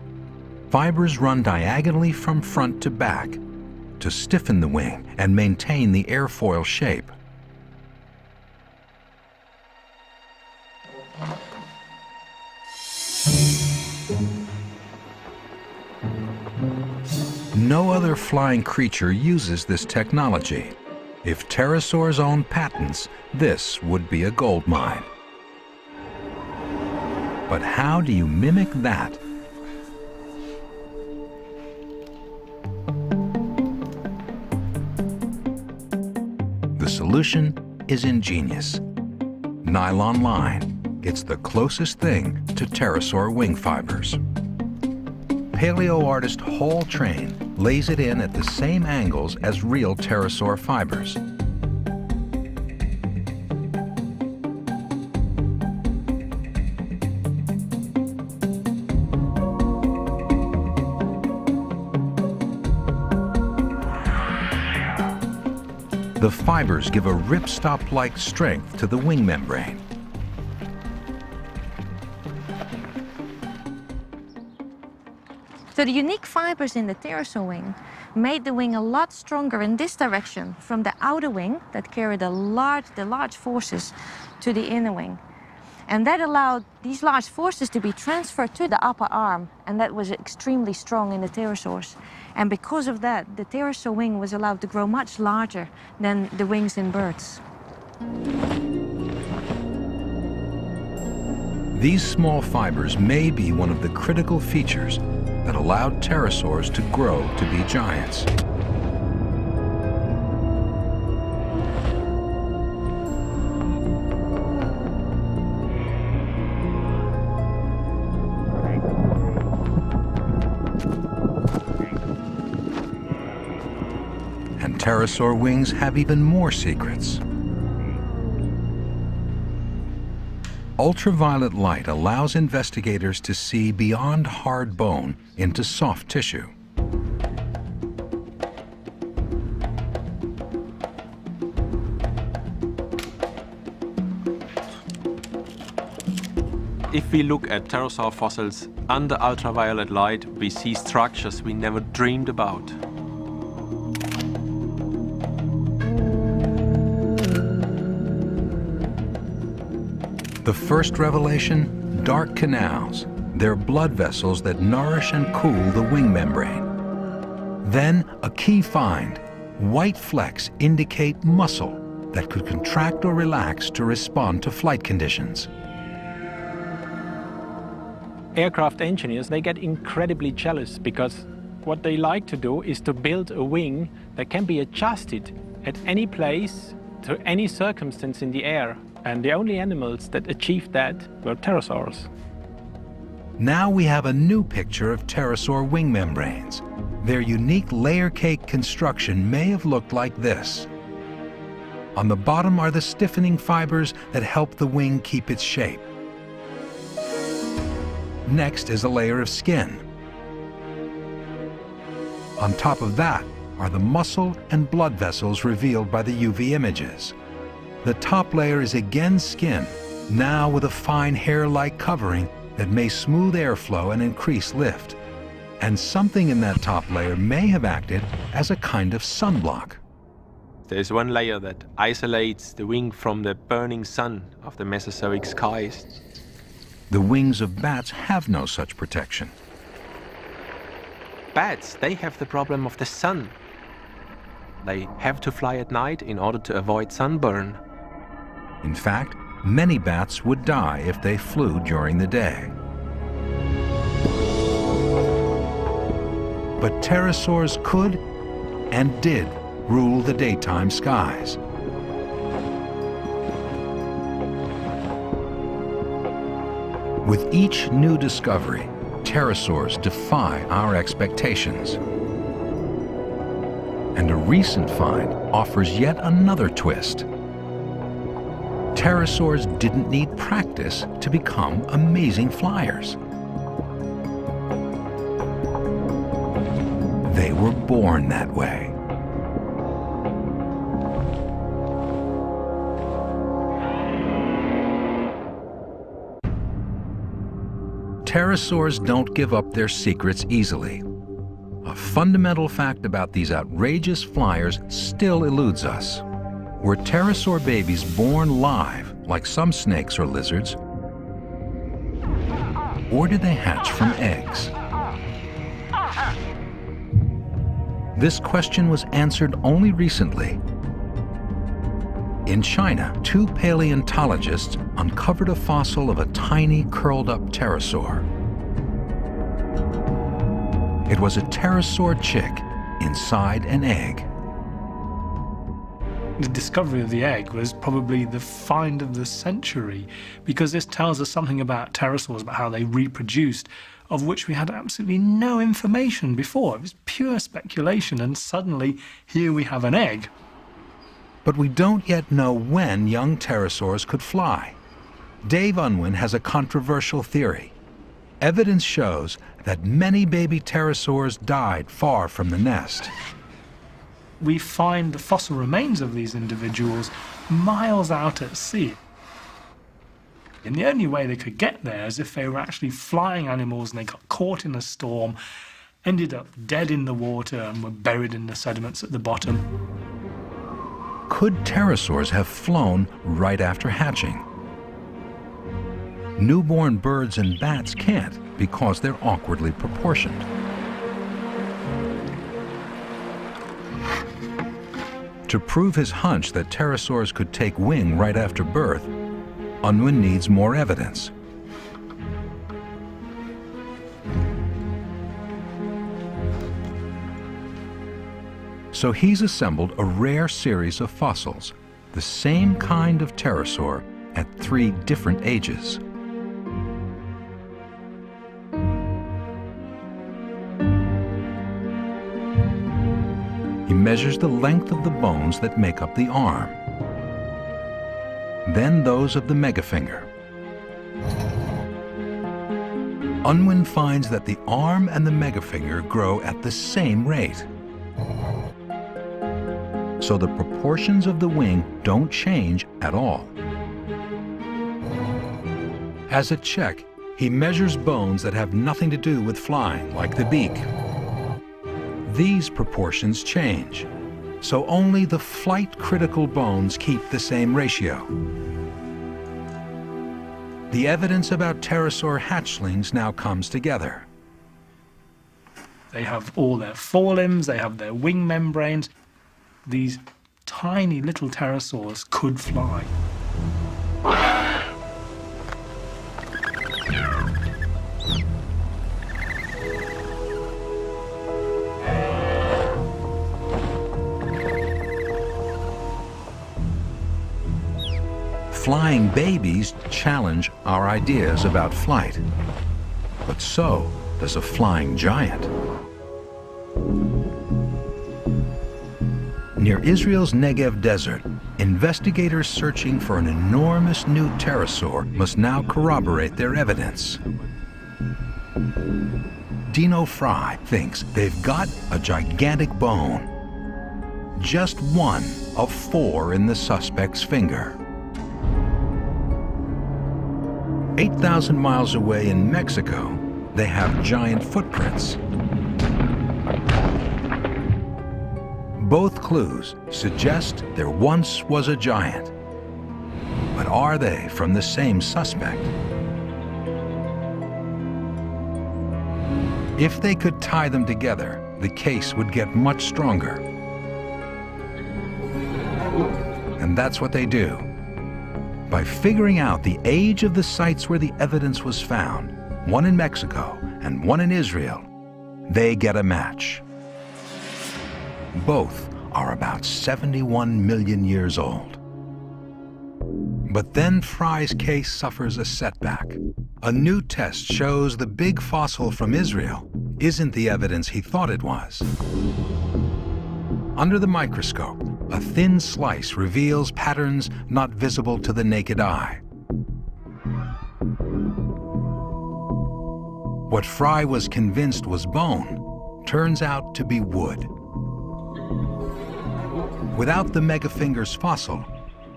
Speaker 1: Fibers run diagonally from front to back to stiffen the wing and maintain the airfoil shape. No other flying creature uses this technology. If pterosaurs owned patents, this would be a gold mine. But how do you mimic that? The solution is ingenious. Nylon line. It's the closest thing to pterosaur wing fibers. Paleo artist Hall Train lays it in at the same angles as real pterosaur fibers. The fibers give a ripstop-like strength to the wing membrane.
Speaker 2: So the unique fibers in the pterosaur wing made the wing a lot stronger in this direction from the outer wing that carried the large forces to the inner wing. And that allowed these large forces to be transferred to the upper arm, and that was extremely strong in the pterosaurs. And because of that, the pterosaur wing was allowed to grow much larger than the wings in birds.
Speaker 1: These small fibers may be one of the critical features that allowed pterosaurs to grow to be giants. And pterosaur wings have even more secrets. Ultraviolet light allows investigators to see beyond hard bone into soft tissue.
Speaker 3: If we look at pterosaur fossils under ultraviolet light, we see structures we never dreamed about.
Speaker 1: The first revelation, dark canals. They're blood vessels that nourish and cool the wing membrane. Then, a key find. White flecks indicate muscle that could contract or relax to respond to flight conditions.
Speaker 3: Aircraft engineers, they get incredibly jealous because what they like to do is to build a wing that can be adjusted at any place to any circumstance in the air. And the only animals that achieved that were pterosaurs.
Speaker 1: Now we have a new picture of pterosaur wing membranes. Their unique layer cake construction may have looked like this. On the bottom are the stiffening fibers that help the wing keep its shape. Next is a layer of skin. On top of that are the muscle and blood vessels revealed by the UV images. The top layer is again skin, now with a fine hair-like covering that may smooth airflow and increase lift. And something in that top layer may have acted as a kind of sunblock.
Speaker 3: There's one layer that isolates the wing from the burning sun of the Mesozoic skies.
Speaker 1: The wings of bats have no such protection.
Speaker 3: Bats, they have the problem of the sun. They have to fly at night in order to avoid sunburn.
Speaker 1: In fact, many bats would die if they flew during the day. But pterosaurs could and did rule the daytime skies. With each new discovery, pterosaurs defy our expectations. And a recent find offers yet another twist. Pterosaurs didn't need practice to become amazing flyers. They were born that way. Pterosaurs don't give up their secrets easily. A fundamental fact about these outrageous flyers still eludes us. Were pterosaur babies born live, like some snakes or lizards, or did they hatch from eggs? This question was answered only recently. In China, 2 paleontologists uncovered a fossil of a tiny, curled-up pterosaur. It was a pterosaur chick inside an egg.
Speaker 4: The discovery of the egg was probably the find of the century, because this tells us something about pterosaurs, about how they reproduced, of which we had absolutely no information before. It was pure speculation, and suddenly here we have an egg.
Speaker 1: But we don't yet know when young pterosaurs could fly. Dave Unwin has a controversial theory. Evidence shows that many baby pterosaurs died far from the nest.
Speaker 4: We find the fossil remains of these individuals miles out at sea. And the only way they could get there is if they were actually flying animals and they got caught in a storm, ended up dead in the water and were buried in the sediments at the bottom.
Speaker 1: Could pterosaurs have flown right after hatching? Newborn birds and bats can't because they're awkwardly proportioned. To prove his hunch that pterosaurs could take wing right after birth, Unwin needs more evidence. So he's assembled a rare series of fossils, the same kind of pterosaur at 3 different ages. He measures the length of the bones that make up the arm, then those of the megafinger. Unwin finds that the arm and the megafinger grow at the same rate. So the proportions of the wing don't change at all. As a check, he measures bones that have nothing to do with flying, like the beak. These proportions change, so only the flight-critical bones keep the same ratio. The evidence about pterosaur hatchlings now comes together.
Speaker 4: They have all their forelimbs, they have their wing membranes. These tiny little pterosaurs could fly.
Speaker 1: Flying babies challenge our ideas about flight, but so does a flying giant. Near Israel's Negev desert, investigators searching for an enormous new pterosaur must now corroborate their evidence. Dino Fry thinks they've got a gigantic bone, just one of 4 in the suspect's finger. 8,000 miles away in Mexico, they have giant footprints. Both clues suggest there once was a giant. But are they from the same suspect? If they could tie them together, the case would get much stronger. And that's what they do. By figuring out the age of the sites where the evidence was found, one in Mexico and one in Israel, they get a match. Both are about 71 million years old. But then Fry's case suffers a setback. A new test shows the big fossil from Israel isn't the evidence he thought it was. Under the microscope, a thin slice reveals patterns not visible to the naked eye. What Fry was convinced was bone turns out to be wood. Without the Megafinger's fossil,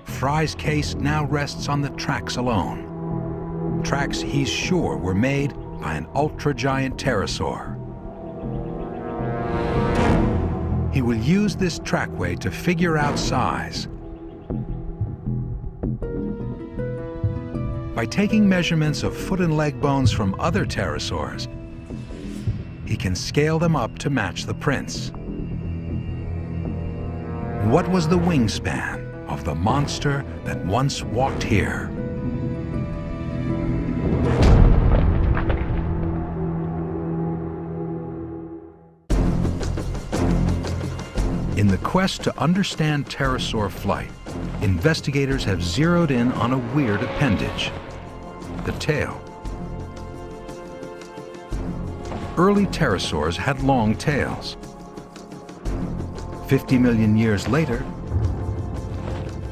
Speaker 1: Fry's case now rests on the tracks alone. Tracks he's sure were made by an ultra-giant pterosaur. He will use this trackway to figure out size. By taking measurements of foot and leg bones from other pterosaurs, he can scale them up to match the prints. What was the wingspan of the monster that once walked here? In the quest to understand pterosaur flight, investigators have zeroed in on a weird appendage, the tail. Early pterosaurs had long tails. 50 million years later,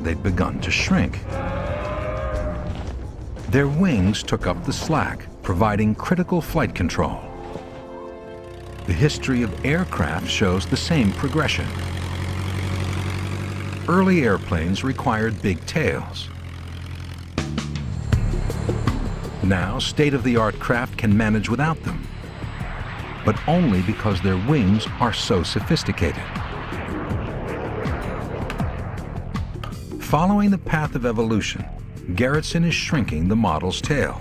Speaker 1: they'd begun to shrink. Their wings took up the slack, providing critical flight control. The history of aircraft shows the same progression. Early airplanes required big tails. Now, state-of-the-art craft can manage without them, but only because their wings are so sophisticated. Following the path of evolution, Gerritsen is shrinking the model's tail.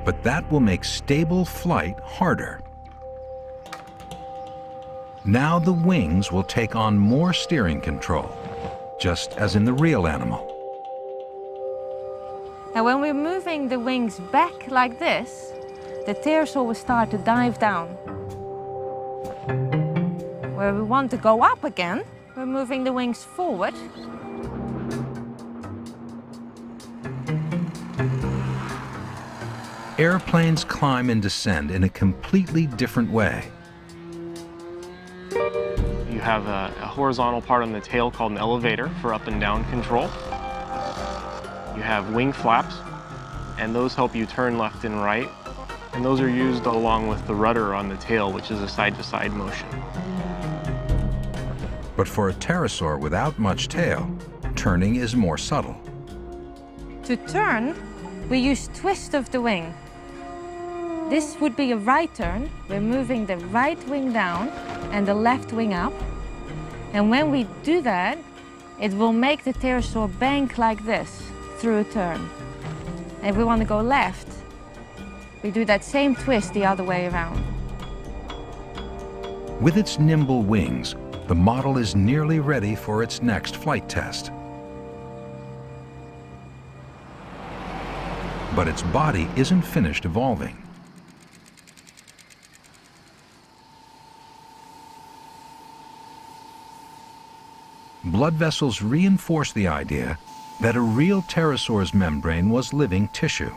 Speaker 1: But that will make stable flight harder. Now the wings will take on more steering control, just as in the real animal.
Speaker 2: Now when we're moving the wings back like this, the pterosaur will start to dive down. Where we want to go up again, we're moving the wings forward.
Speaker 1: Airplanes climb and descend in a completely different way.
Speaker 15: You have a horizontal part on the tail called an elevator for up and down control. You have wing flaps, and those help you turn left and right. And those are used along with the rudder on the tail, which is a side-to-side motion.
Speaker 1: But for a pterosaur without much tail, turning is more subtle.
Speaker 2: To turn, we use twist of the wing. This would be a right turn. We're moving the right wing down and the left wing up. And when we do that, it will make the pterosaur bank like this through a turn. And if we want to go left, we do that same twist the other way around.
Speaker 1: With its nimble wings, the model is nearly ready for its next flight test. But its body isn't finished evolving. Blood vessels reinforce the idea that a real pterosaur's membrane was living tissue.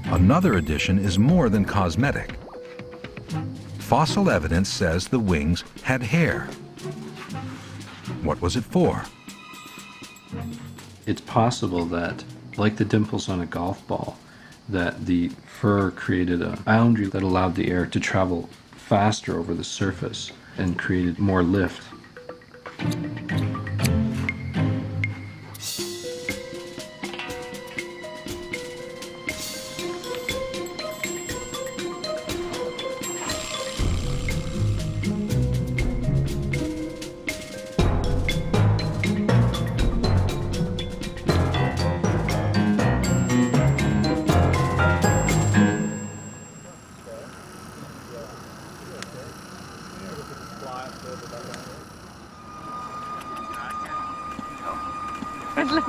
Speaker 1: Another addition is more than cosmetic. Fossil evidence says the wings had hair. What was it for?
Speaker 16: It's possible that, like the dimples on a golf ball, that the fur created a boundary that allowed the air to travel faster over the surface and created more lift.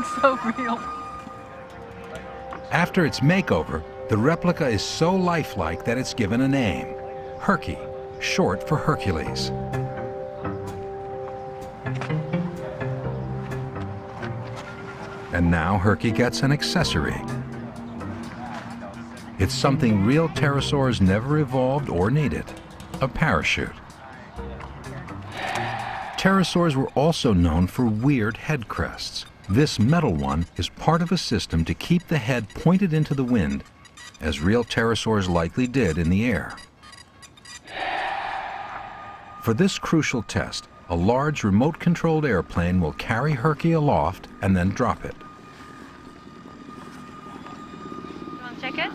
Speaker 11: so real.
Speaker 1: After its makeover, the replica is so lifelike that it's given a name, Herky, short for Hercules. And now Herky gets an accessory. It's something real pterosaurs never evolved or needed, a parachute. Pterosaurs were also known for weird head crests. This metal one is part of a system to keep the head pointed into the wind, as real pterosaurs likely did in the air. For this crucial test, a large remote-controlled airplane will carry Herky aloft and then drop it.
Speaker 11: You want to check it?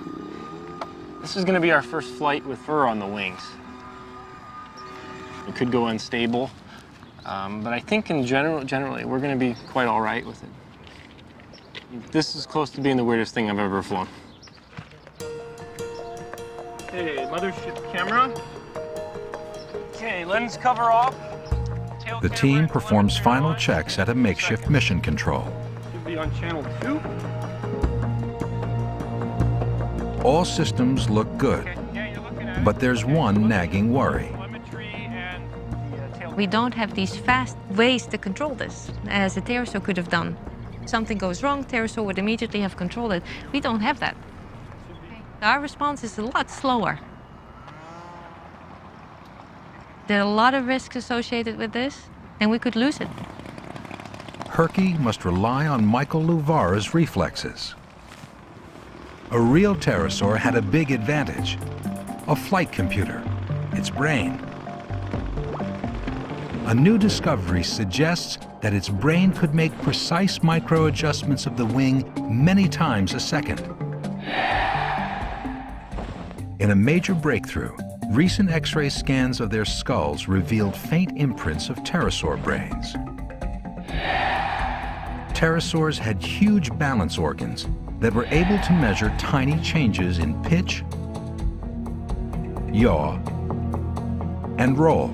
Speaker 15: This is going to be our first flight with fur on the wings. It could go unstable, but I think in generally, we're going to be quite all right with it. This is close to being the weirdest thing I've ever flown. Okay, mothership camera. Okay, lens cover off.
Speaker 1: The team performs final checks at a makeshift mission control.
Speaker 15: Should be on channel 2.
Speaker 1: All systems look good, but there's one nagging worry.
Speaker 2: We don't have these fast ways to control this, as a pterosaur could have done. Something goes wrong, pterosaur would immediately have controlled it. We don't have that. Our response is a lot slower. There are a lot of risks associated with this, and we could lose it.
Speaker 1: Herky must rely on Michael Luvara's reflexes. A real pterosaur had a big advantage, a flight computer, its brain. A new discovery suggests that its brain could make precise micro-adjustments of the wing many times a second. In a major breakthrough, recent X-ray scans of their skulls revealed faint imprints of pterosaur brains. Pterosaurs had huge balance organs that were able to measure tiny changes in pitch, yaw, and roll.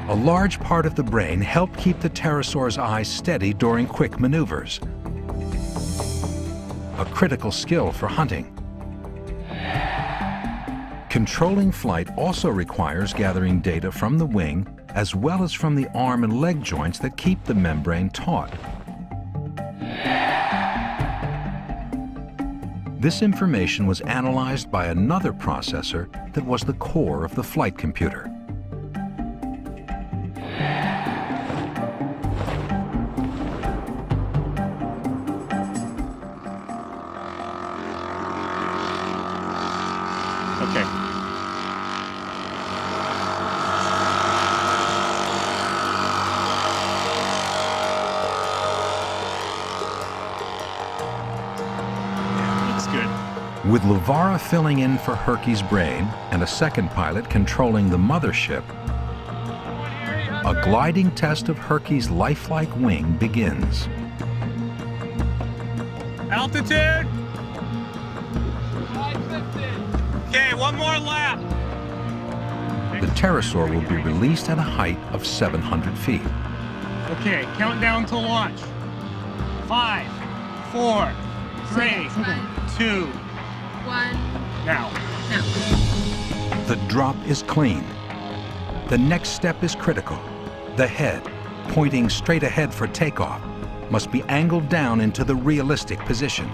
Speaker 1: A large part of the brain helped keep the pterosaur's eyes steady during quick maneuvers, a critical skill for hunting. Controlling flight also requires gathering data from the wing as well as from the arm and leg joints that keep the membrane taut. This information was analyzed by another processor that was the core of the flight computer.
Speaker 15: Okay.
Speaker 1: With Luvara filling in for Herky's brain and a second pilot controlling the mothership, a gliding test of Herky's lifelike wing begins.
Speaker 14: Altitude. Okay, one more lap.
Speaker 1: The pterosaur will be released at a height of 700 feet.
Speaker 14: Okay, countdown to launch. 5, 4, 3, 2,
Speaker 11: 1.
Speaker 14: now.
Speaker 1: The drop is clean. The next step is critical. The head, pointing straight ahead for takeoff, must be angled down into the realistic position.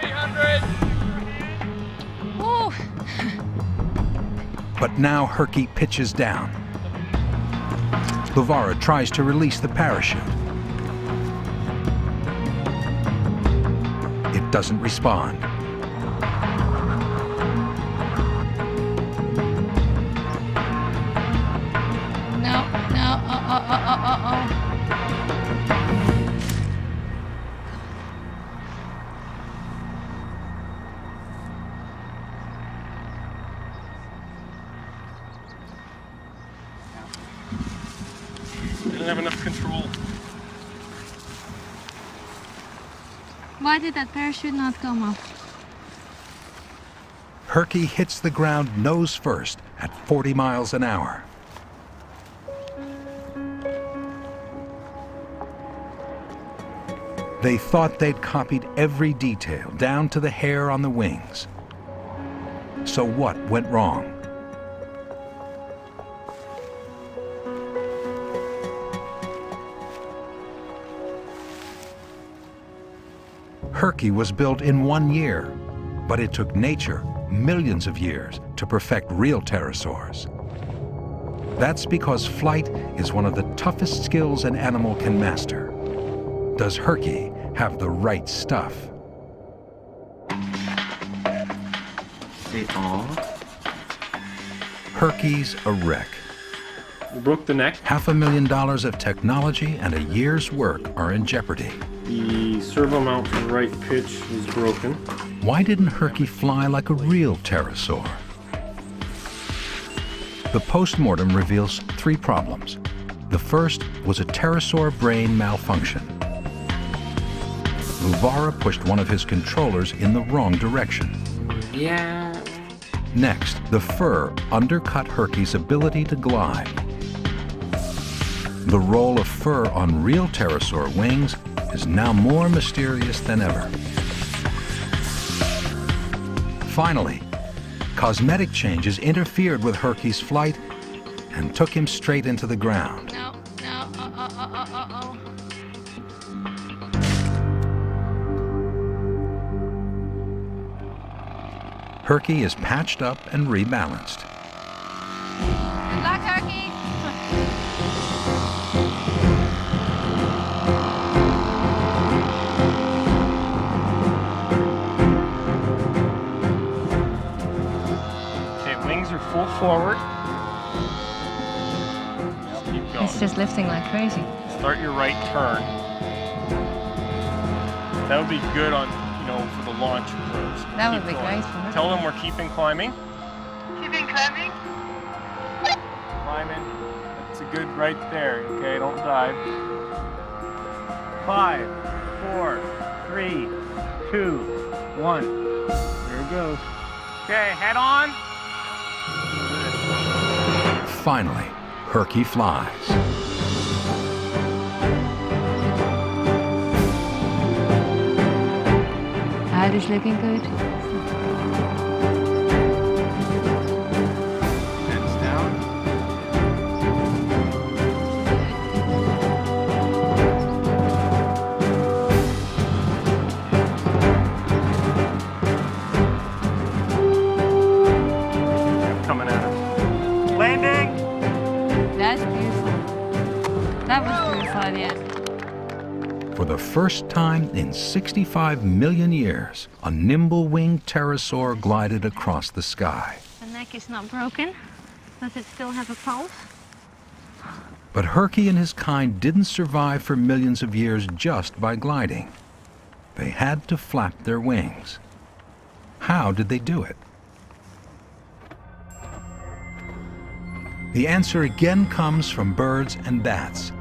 Speaker 14: 300.
Speaker 11: Woo!
Speaker 1: But now Herky pitches down. Luvara tries to release the parachute. It doesn't respond.
Speaker 15: Didn't have enough control.
Speaker 2: Why did that parachute not come up?
Speaker 1: Herky hits the ground nose first at 40 miles an hour. They thought they'd copied every detail, down to the hair on the wings. So what went wrong? Herky was built in 1 year, but it took nature millions of years to perfect real pterosaurs. That's because flight is one of the toughest skills an animal can master. Does Herky have the right stuff? Herky's a wreck.
Speaker 15: You broke the neck.
Speaker 1: $500,000 of technology and a year's work are in jeopardy.
Speaker 15: The servo mount for the right pitch is broken.
Speaker 1: Why didn't Herky fly like a real pterosaur? The post-mortem reveals 3 problems. The first was a pterosaur brain malfunction. Luvara pushed one of his controllers in the wrong direction.
Speaker 15: Yeah.
Speaker 1: Next, the fur undercut Herky's ability to glide. The role of fur on real pterosaur wings is now more mysterious than ever. Finally, cosmetic changes interfered with Herky's flight and took him straight into the ground. Herky is patched up and rebalanced.
Speaker 11: Good luck, Herky.
Speaker 15: Okay, wings are full forward. Just keep going.
Speaker 2: It's just lifting like crazy.
Speaker 15: Start your right turn. That would be good on, for the launch approach.
Speaker 2: That would be great for her.
Speaker 15: Tell them we're keeping climbing.
Speaker 14: Keeping climbing.
Speaker 15: Climbing. That's a good right there. Okay, don't dive. 5, 4, 3, 2, 1. There it goes. Okay, head on.
Speaker 1: Finally, Herky flies.
Speaker 2: Head is looking good.
Speaker 15: Heads down. Coming at us. Landing!
Speaker 2: That's beautiful. That was beautiful at the end.
Speaker 1: For the first time in 65 million years, a nimble-winged pterosaur glided across the sky.
Speaker 2: The neck is not broken. Does it still have a pulse?
Speaker 1: But Herky and his kind didn't survive for millions of years just by gliding. They had to flap their wings. How did they do it? The answer again comes from birds and bats.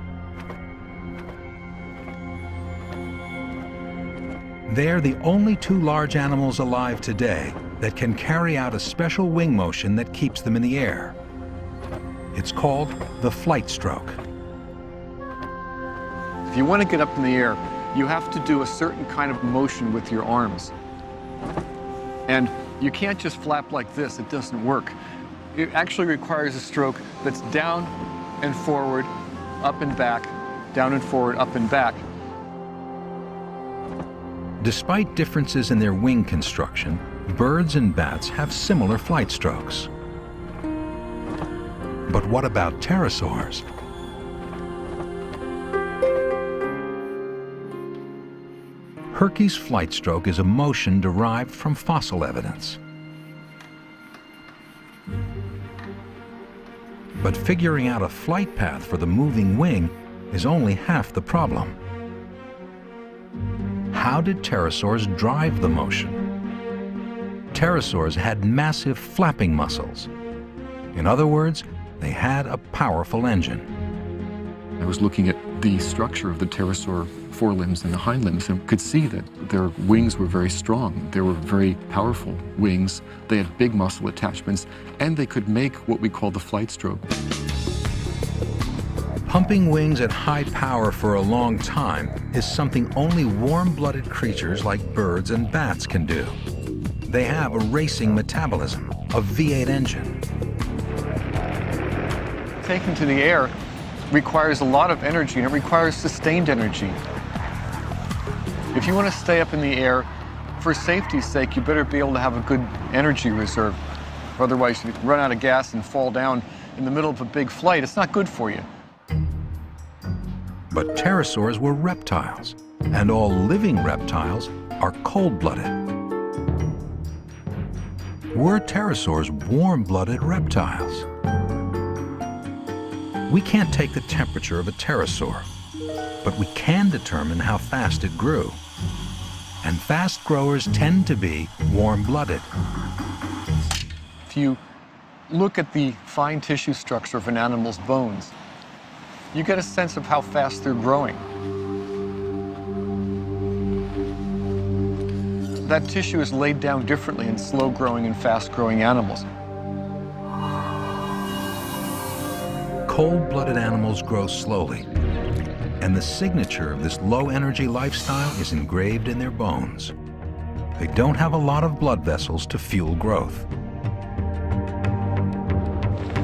Speaker 1: They're the only 2 large animals alive today that can carry out a special wing motion that keeps them in the air. It's called the flight stroke.
Speaker 12: If you want to get up in the air, you have to do a certain kind of motion with your arms. And you can't just flap like this, it doesn't work. It actually requires a stroke that's down and forward, up and back, down and forward, up and back.
Speaker 1: Despite differences in their wing construction, birds and bats have similar flight strokes. But what about pterosaurs? Herky's flight stroke is a motion derived from fossil evidence. But figuring out a flight path for the moving wing is only half the problem. How did pterosaurs drive the motion? Pterosaurs had massive flapping muscles. In other words, they had a powerful engine.
Speaker 12: I was looking at the structure of the pterosaur forelimbs and the hind limbs and could see that their wings were very strong. They were very powerful wings. They had big muscle attachments, and they could make what we call the flight stroke.
Speaker 1: Pumping wings at high power for a long time is something only warm-blooded creatures like birds and bats can do. They have a racing metabolism, a V8 engine.
Speaker 12: Taking to the air requires a lot of energy, and it requires sustained energy. If you want to stay up in the air, for safety's sake, you better be able to have a good energy reserve. Otherwise, you run out of gas and fall down in the middle of a big flight. It's not good for you.
Speaker 1: But pterosaurs were reptiles, and all living reptiles are cold-blooded. Were pterosaurs warm-blooded reptiles? We can't take the temperature of a pterosaur, but we can determine how fast it grew. And fast growers tend to be warm-blooded.
Speaker 12: If you look at the fine tissue structure of an animal's bones, you get a sense of how fast they're growing. That tissue is laid down differently in slow-growing and fast-growing animals.
Speaker 1: Cold-blooded animals grow slowly, and the signature of this low-energy lifestyle is engraved in their bones. They don't have a lot of blood vessels to fuel growth.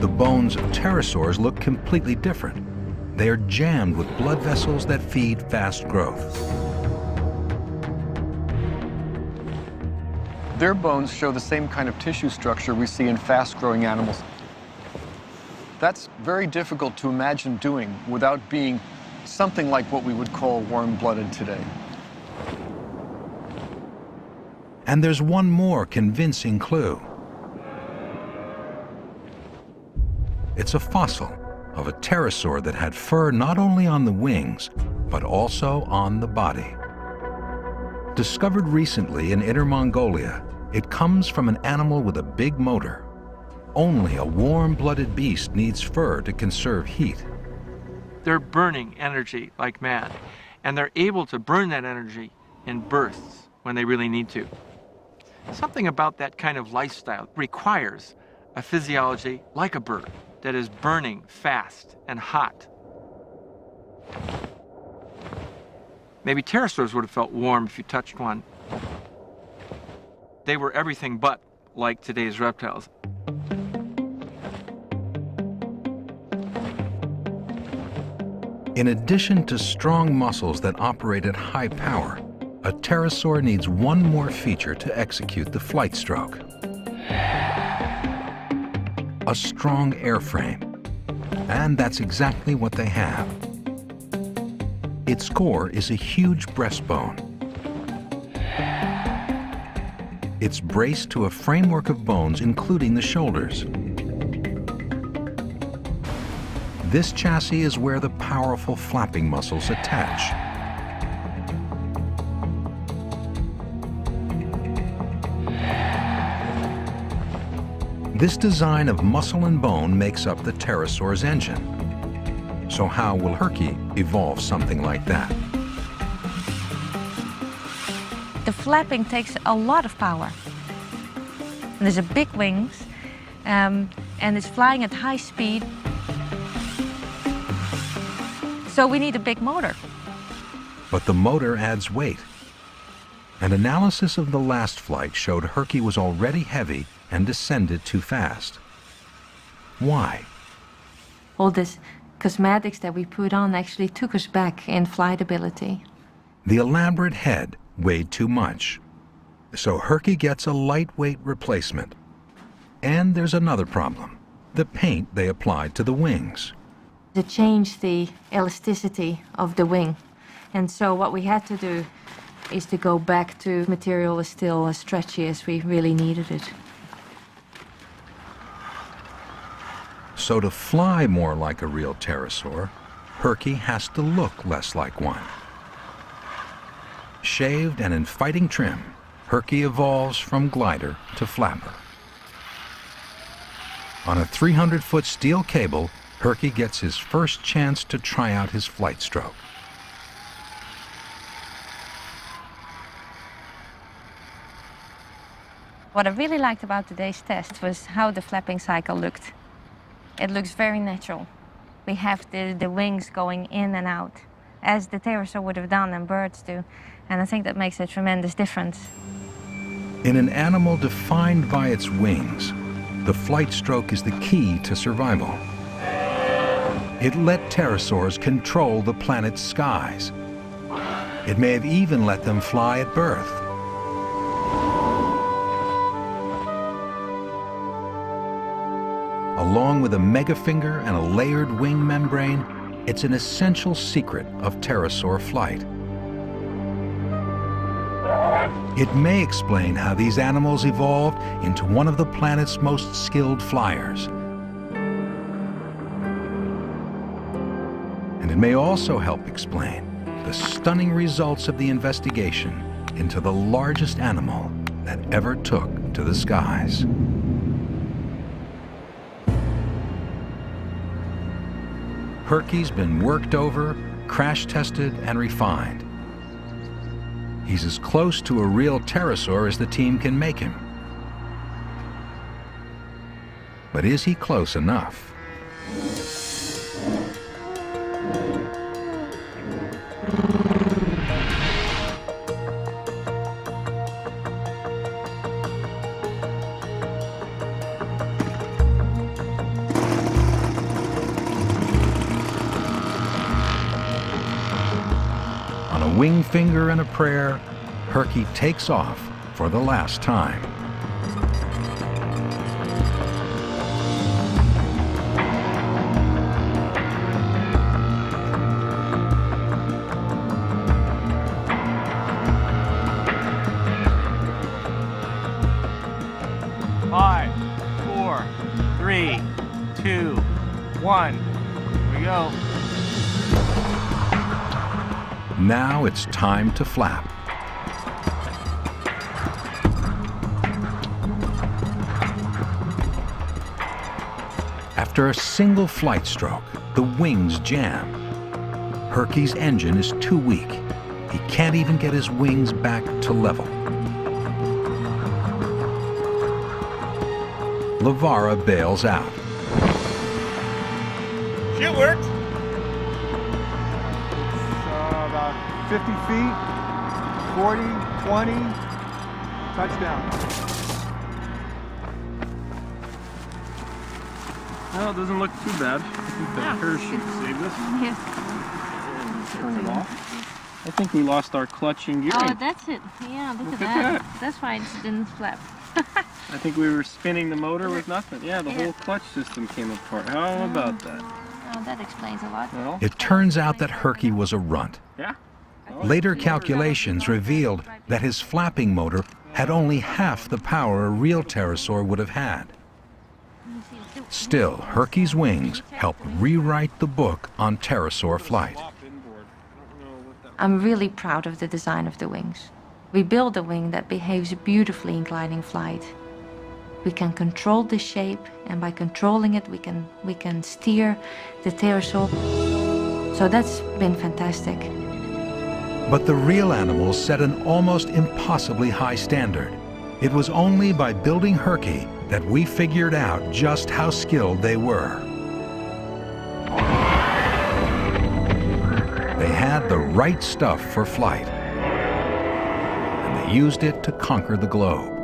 Speaker 1: The bones of pterosaurs look completely different. They are jammed with blood vessels that feed fast growth.
Speaker 12: Their bones show the same kind of tissue structure we see in fast-growing animals. That's very difficult to imagine doing without being something like what we would call warm-blooded today.
Speaker 1: And there's one more convincing clue. It's a fossil of a pterosaur that had fur not only on the wings, but also on the body. Discovered recently in Inner Mongolia, it comes from an animal with a big motor. Only a warm-blooded beast needs fur to conserve heat.
Speaker 9: They're burning energy like mad, and they're able to burn that energy in bursts when they really need to. Something about that kind of lifestyle requires a physiology like a bird that is burning fast and hot. Maybe pterosaurs would have felt warm if you touched one. They were everything but like today's reptiles.
Speaker 1: In addition to strong muscles that operate at high power, a pterosaur needs one more feature to execute the flight stroke. A strong airframe. And that's exactly what they have. Its core is a huge breastbone. It's braced to a framework of bones, including the shoulders. This chassis is where the powerful flapping muscles attach. This design of muscle and bone makes up the pterosaur's engine. So how will Herky evolve something like that?
Speaker 2: The flapping takes a lot of power. And there's a big wings, and it's flying at high speed. So we need a big motor.
Speaker 1: But the motor adds weight. An analysis of the last flight showed Herky was already heavy and descended too fast. Why?
Speaker 2: All this cosmetics that we put on actually took us back in flight ability.
Speaker 1: The elaborate head weighed too much. So Herky gets a lightweight replacement. And there's another problem. The paint they applied to the wings.
Speaker 2: To change the elasticity of the wing. And so what we had to do is to go back to material as still as stretchy as we really needed it.
Speaker 1: So to fly more like a real pterosaur, Herky has to look less like one. Shaved and in fighting trim, Herky evolves from glider to flapper. On a 300-foot steel cable, Herky gets his first chance to try out his flight stroke.
Speaker 2: What I really liked about today's test was how the flapping cycle looked. It looks very natural. we have the wings going in and out, as the pterosaur would have done and birds do. And I think that makes a tremendous difference.
Speaker 1: In an animal defined by its wings, the flight stroke is the key to survival. It let pterosaurs control the planet's skies. It may have even let them fly at birth. Along with a megafinger and a layered wing membrane, it's an essential secret of pterosaur flight. It may explain how these animals evolved into one of the planet's most skilled flyers. And it may also help explain the stunning results of the investigation into the largest animal that ever took to the skies. Herky's been worked over, crash tested, and refined. He's as close to a real pterosaur as the team can make him. But is he close enough? On a wing finger and a prayer, Herky takes off for the last time.
Speaker 15: Five, 4, 3, 2, 1. Here we go.
Speaker 1: Now it's time to flap. After a single flight stroke, the wings jam. Herky's engine is too weak. He can't even get his wings back to level. Lavara bails out.
Speaker 17: It worked.
Speaker 18: About 50 feet, 40, 20, touchdown.
Speaker 13: Well, it doesn't look too bad. I think the parachute saved us.
Speaker 11: Yeah.
Speaker 13: I think we lost our clutch and gearing.
Speaker 11: Oh, that's it. Yeah, look at that. That's why it didn't flap.
Speaker 13: I think we were spinning the motor with nothing. Yeah, the whole clutch system came apart. How about that?
Speaker 11: Oh, that explains a lot.
Speaker 13: Well,
Speaker 1: It turns out that Herky was a runt.
Speaker 13: yeah.
Speaker 1: Later calculations revealed that his flapping motor had only half the power a real pterosaur would have had. Still, Herky's wings helped rewrite the book on pterosaur flight.
Speaker 2: I'm really proud of the design of the wings. We built a wing that behaves beautifully in gliding flight. We can control the shape, and by controlling it, we can steer the pterosaur. So that's been fantastic.
Speaker 1: But the real animals set an almost impossibly high standard. It was only by building Herky that we figured out just how skilled they were. They had the right stuff for flight, and they used it to conquer the globe.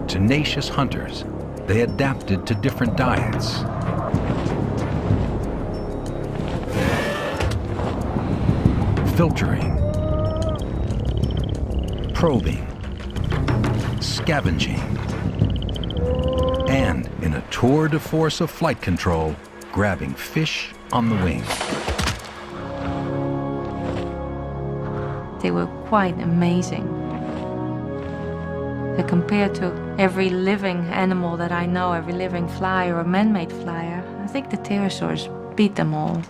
Speaker 1: Tenacious hunters, they adapted to different diets. Filtering, probing, scavenging, and in a tour de force of flight control, grabbing fish on the wing.
Speaker 2: They were quite amazing. Compared to every living animal that I know, every living flyer or man-made flyer, I think the pterosaurs beat them all.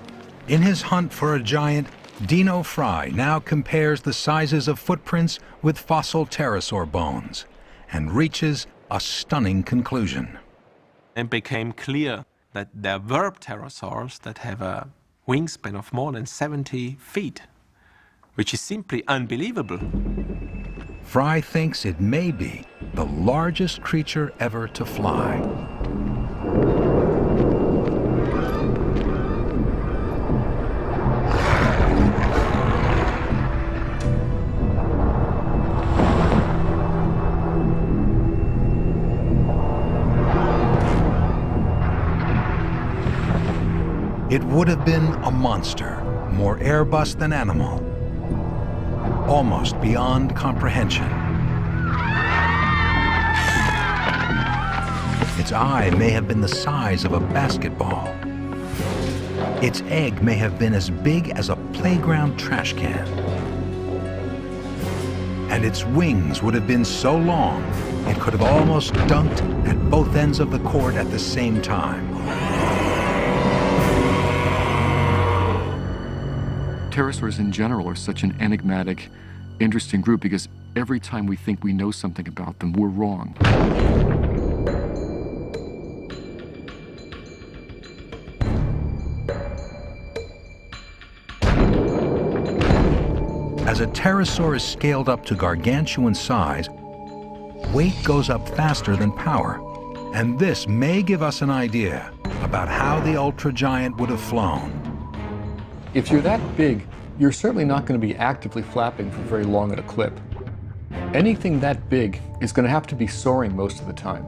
Speaker 1: In his hunt for a giant, Dino Fry now compares the sizes of footprints with fossil pterosaur bones and reaches a stunning conclusion.
Speaker 9: It became clear that there were pterosaurs that have a wingspan of more than 70 feet, which is simply unbelievable.
Speaker 1: Fry thinks it may be the largest creature ever to fly. It would have been a monster, more airbus than animal, almost beyond comprehension. Its eye may have been the size of a basketball. Its egg may have been as big as a playground trash can. And its wings would have been so long, it could have almost dunked at both ends of the court at the same time.
Speaker 12: Pterosaurs in general are such an enigmatic, interesting group because every time we think we know something about them, we're wrong.
Speaker 1: As a pterosaur is scaled up to gargantuan size, weight goes up faster than power. And this may give us an idea about how the ultra-giant would have flown.
Speaker 12: If you're that big, you're certainly not going to be actively flapping for very long at a clip. Anything that big is going to have to be soaring most of the time.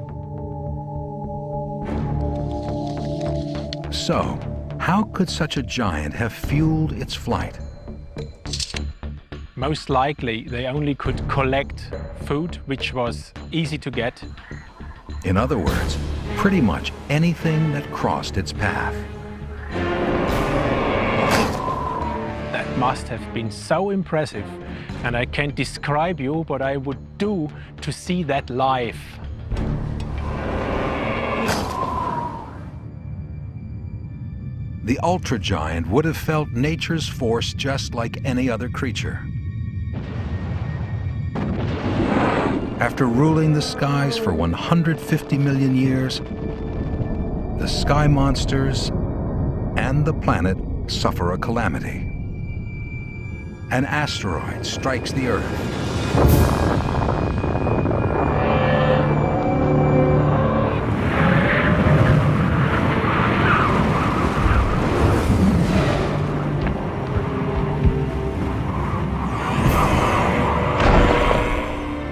Speaker 1: So, how could such a giant have fueled its flight?
Speaker 3: Most likely, they only could collect food, which was easy to get.
Speaker 1: In other words, pretty much anything that crossed its path.
Speaker 3: That must have been so impressive, and I can't describe you what I would do to see that live.
Speaker 1: The ultra-giant would have felt nature's force just like any other creature. After ruling the skies for 150 million years, the sky monsters and the planet suffer a calamity. An asteroid strikes the Earth.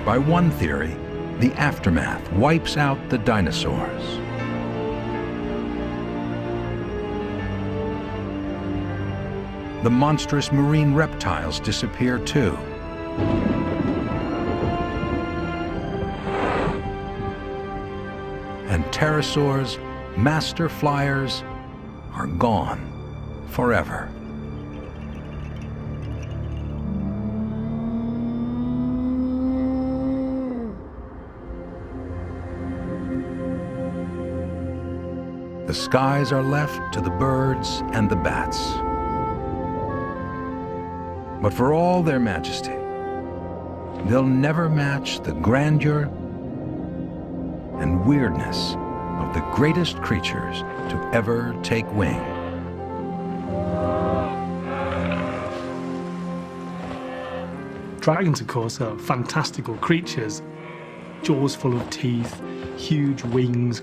Speaker 1: By one theory, the aftermath wipes out the dinosaurs. The monstrous marine reptiles disappear too. And pterosaurs, master flyers, are gone forever. The skies are left to the birds and the bats. But for all their majesty, they'll never match the grandeur and weirdness of the greatest creatures to ever take wing.
Speaker 4: Dragons, of course, are fantastical creatures. Jaws full of teeth, huge wings.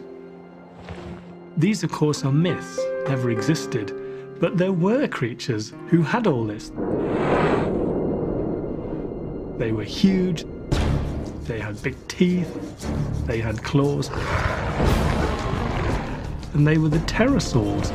Speaker 4: These, of course, are myths, never existed. But there were creatures who had all this. They were huge, they had big teeth, they had claws, and they were the pterosaurs.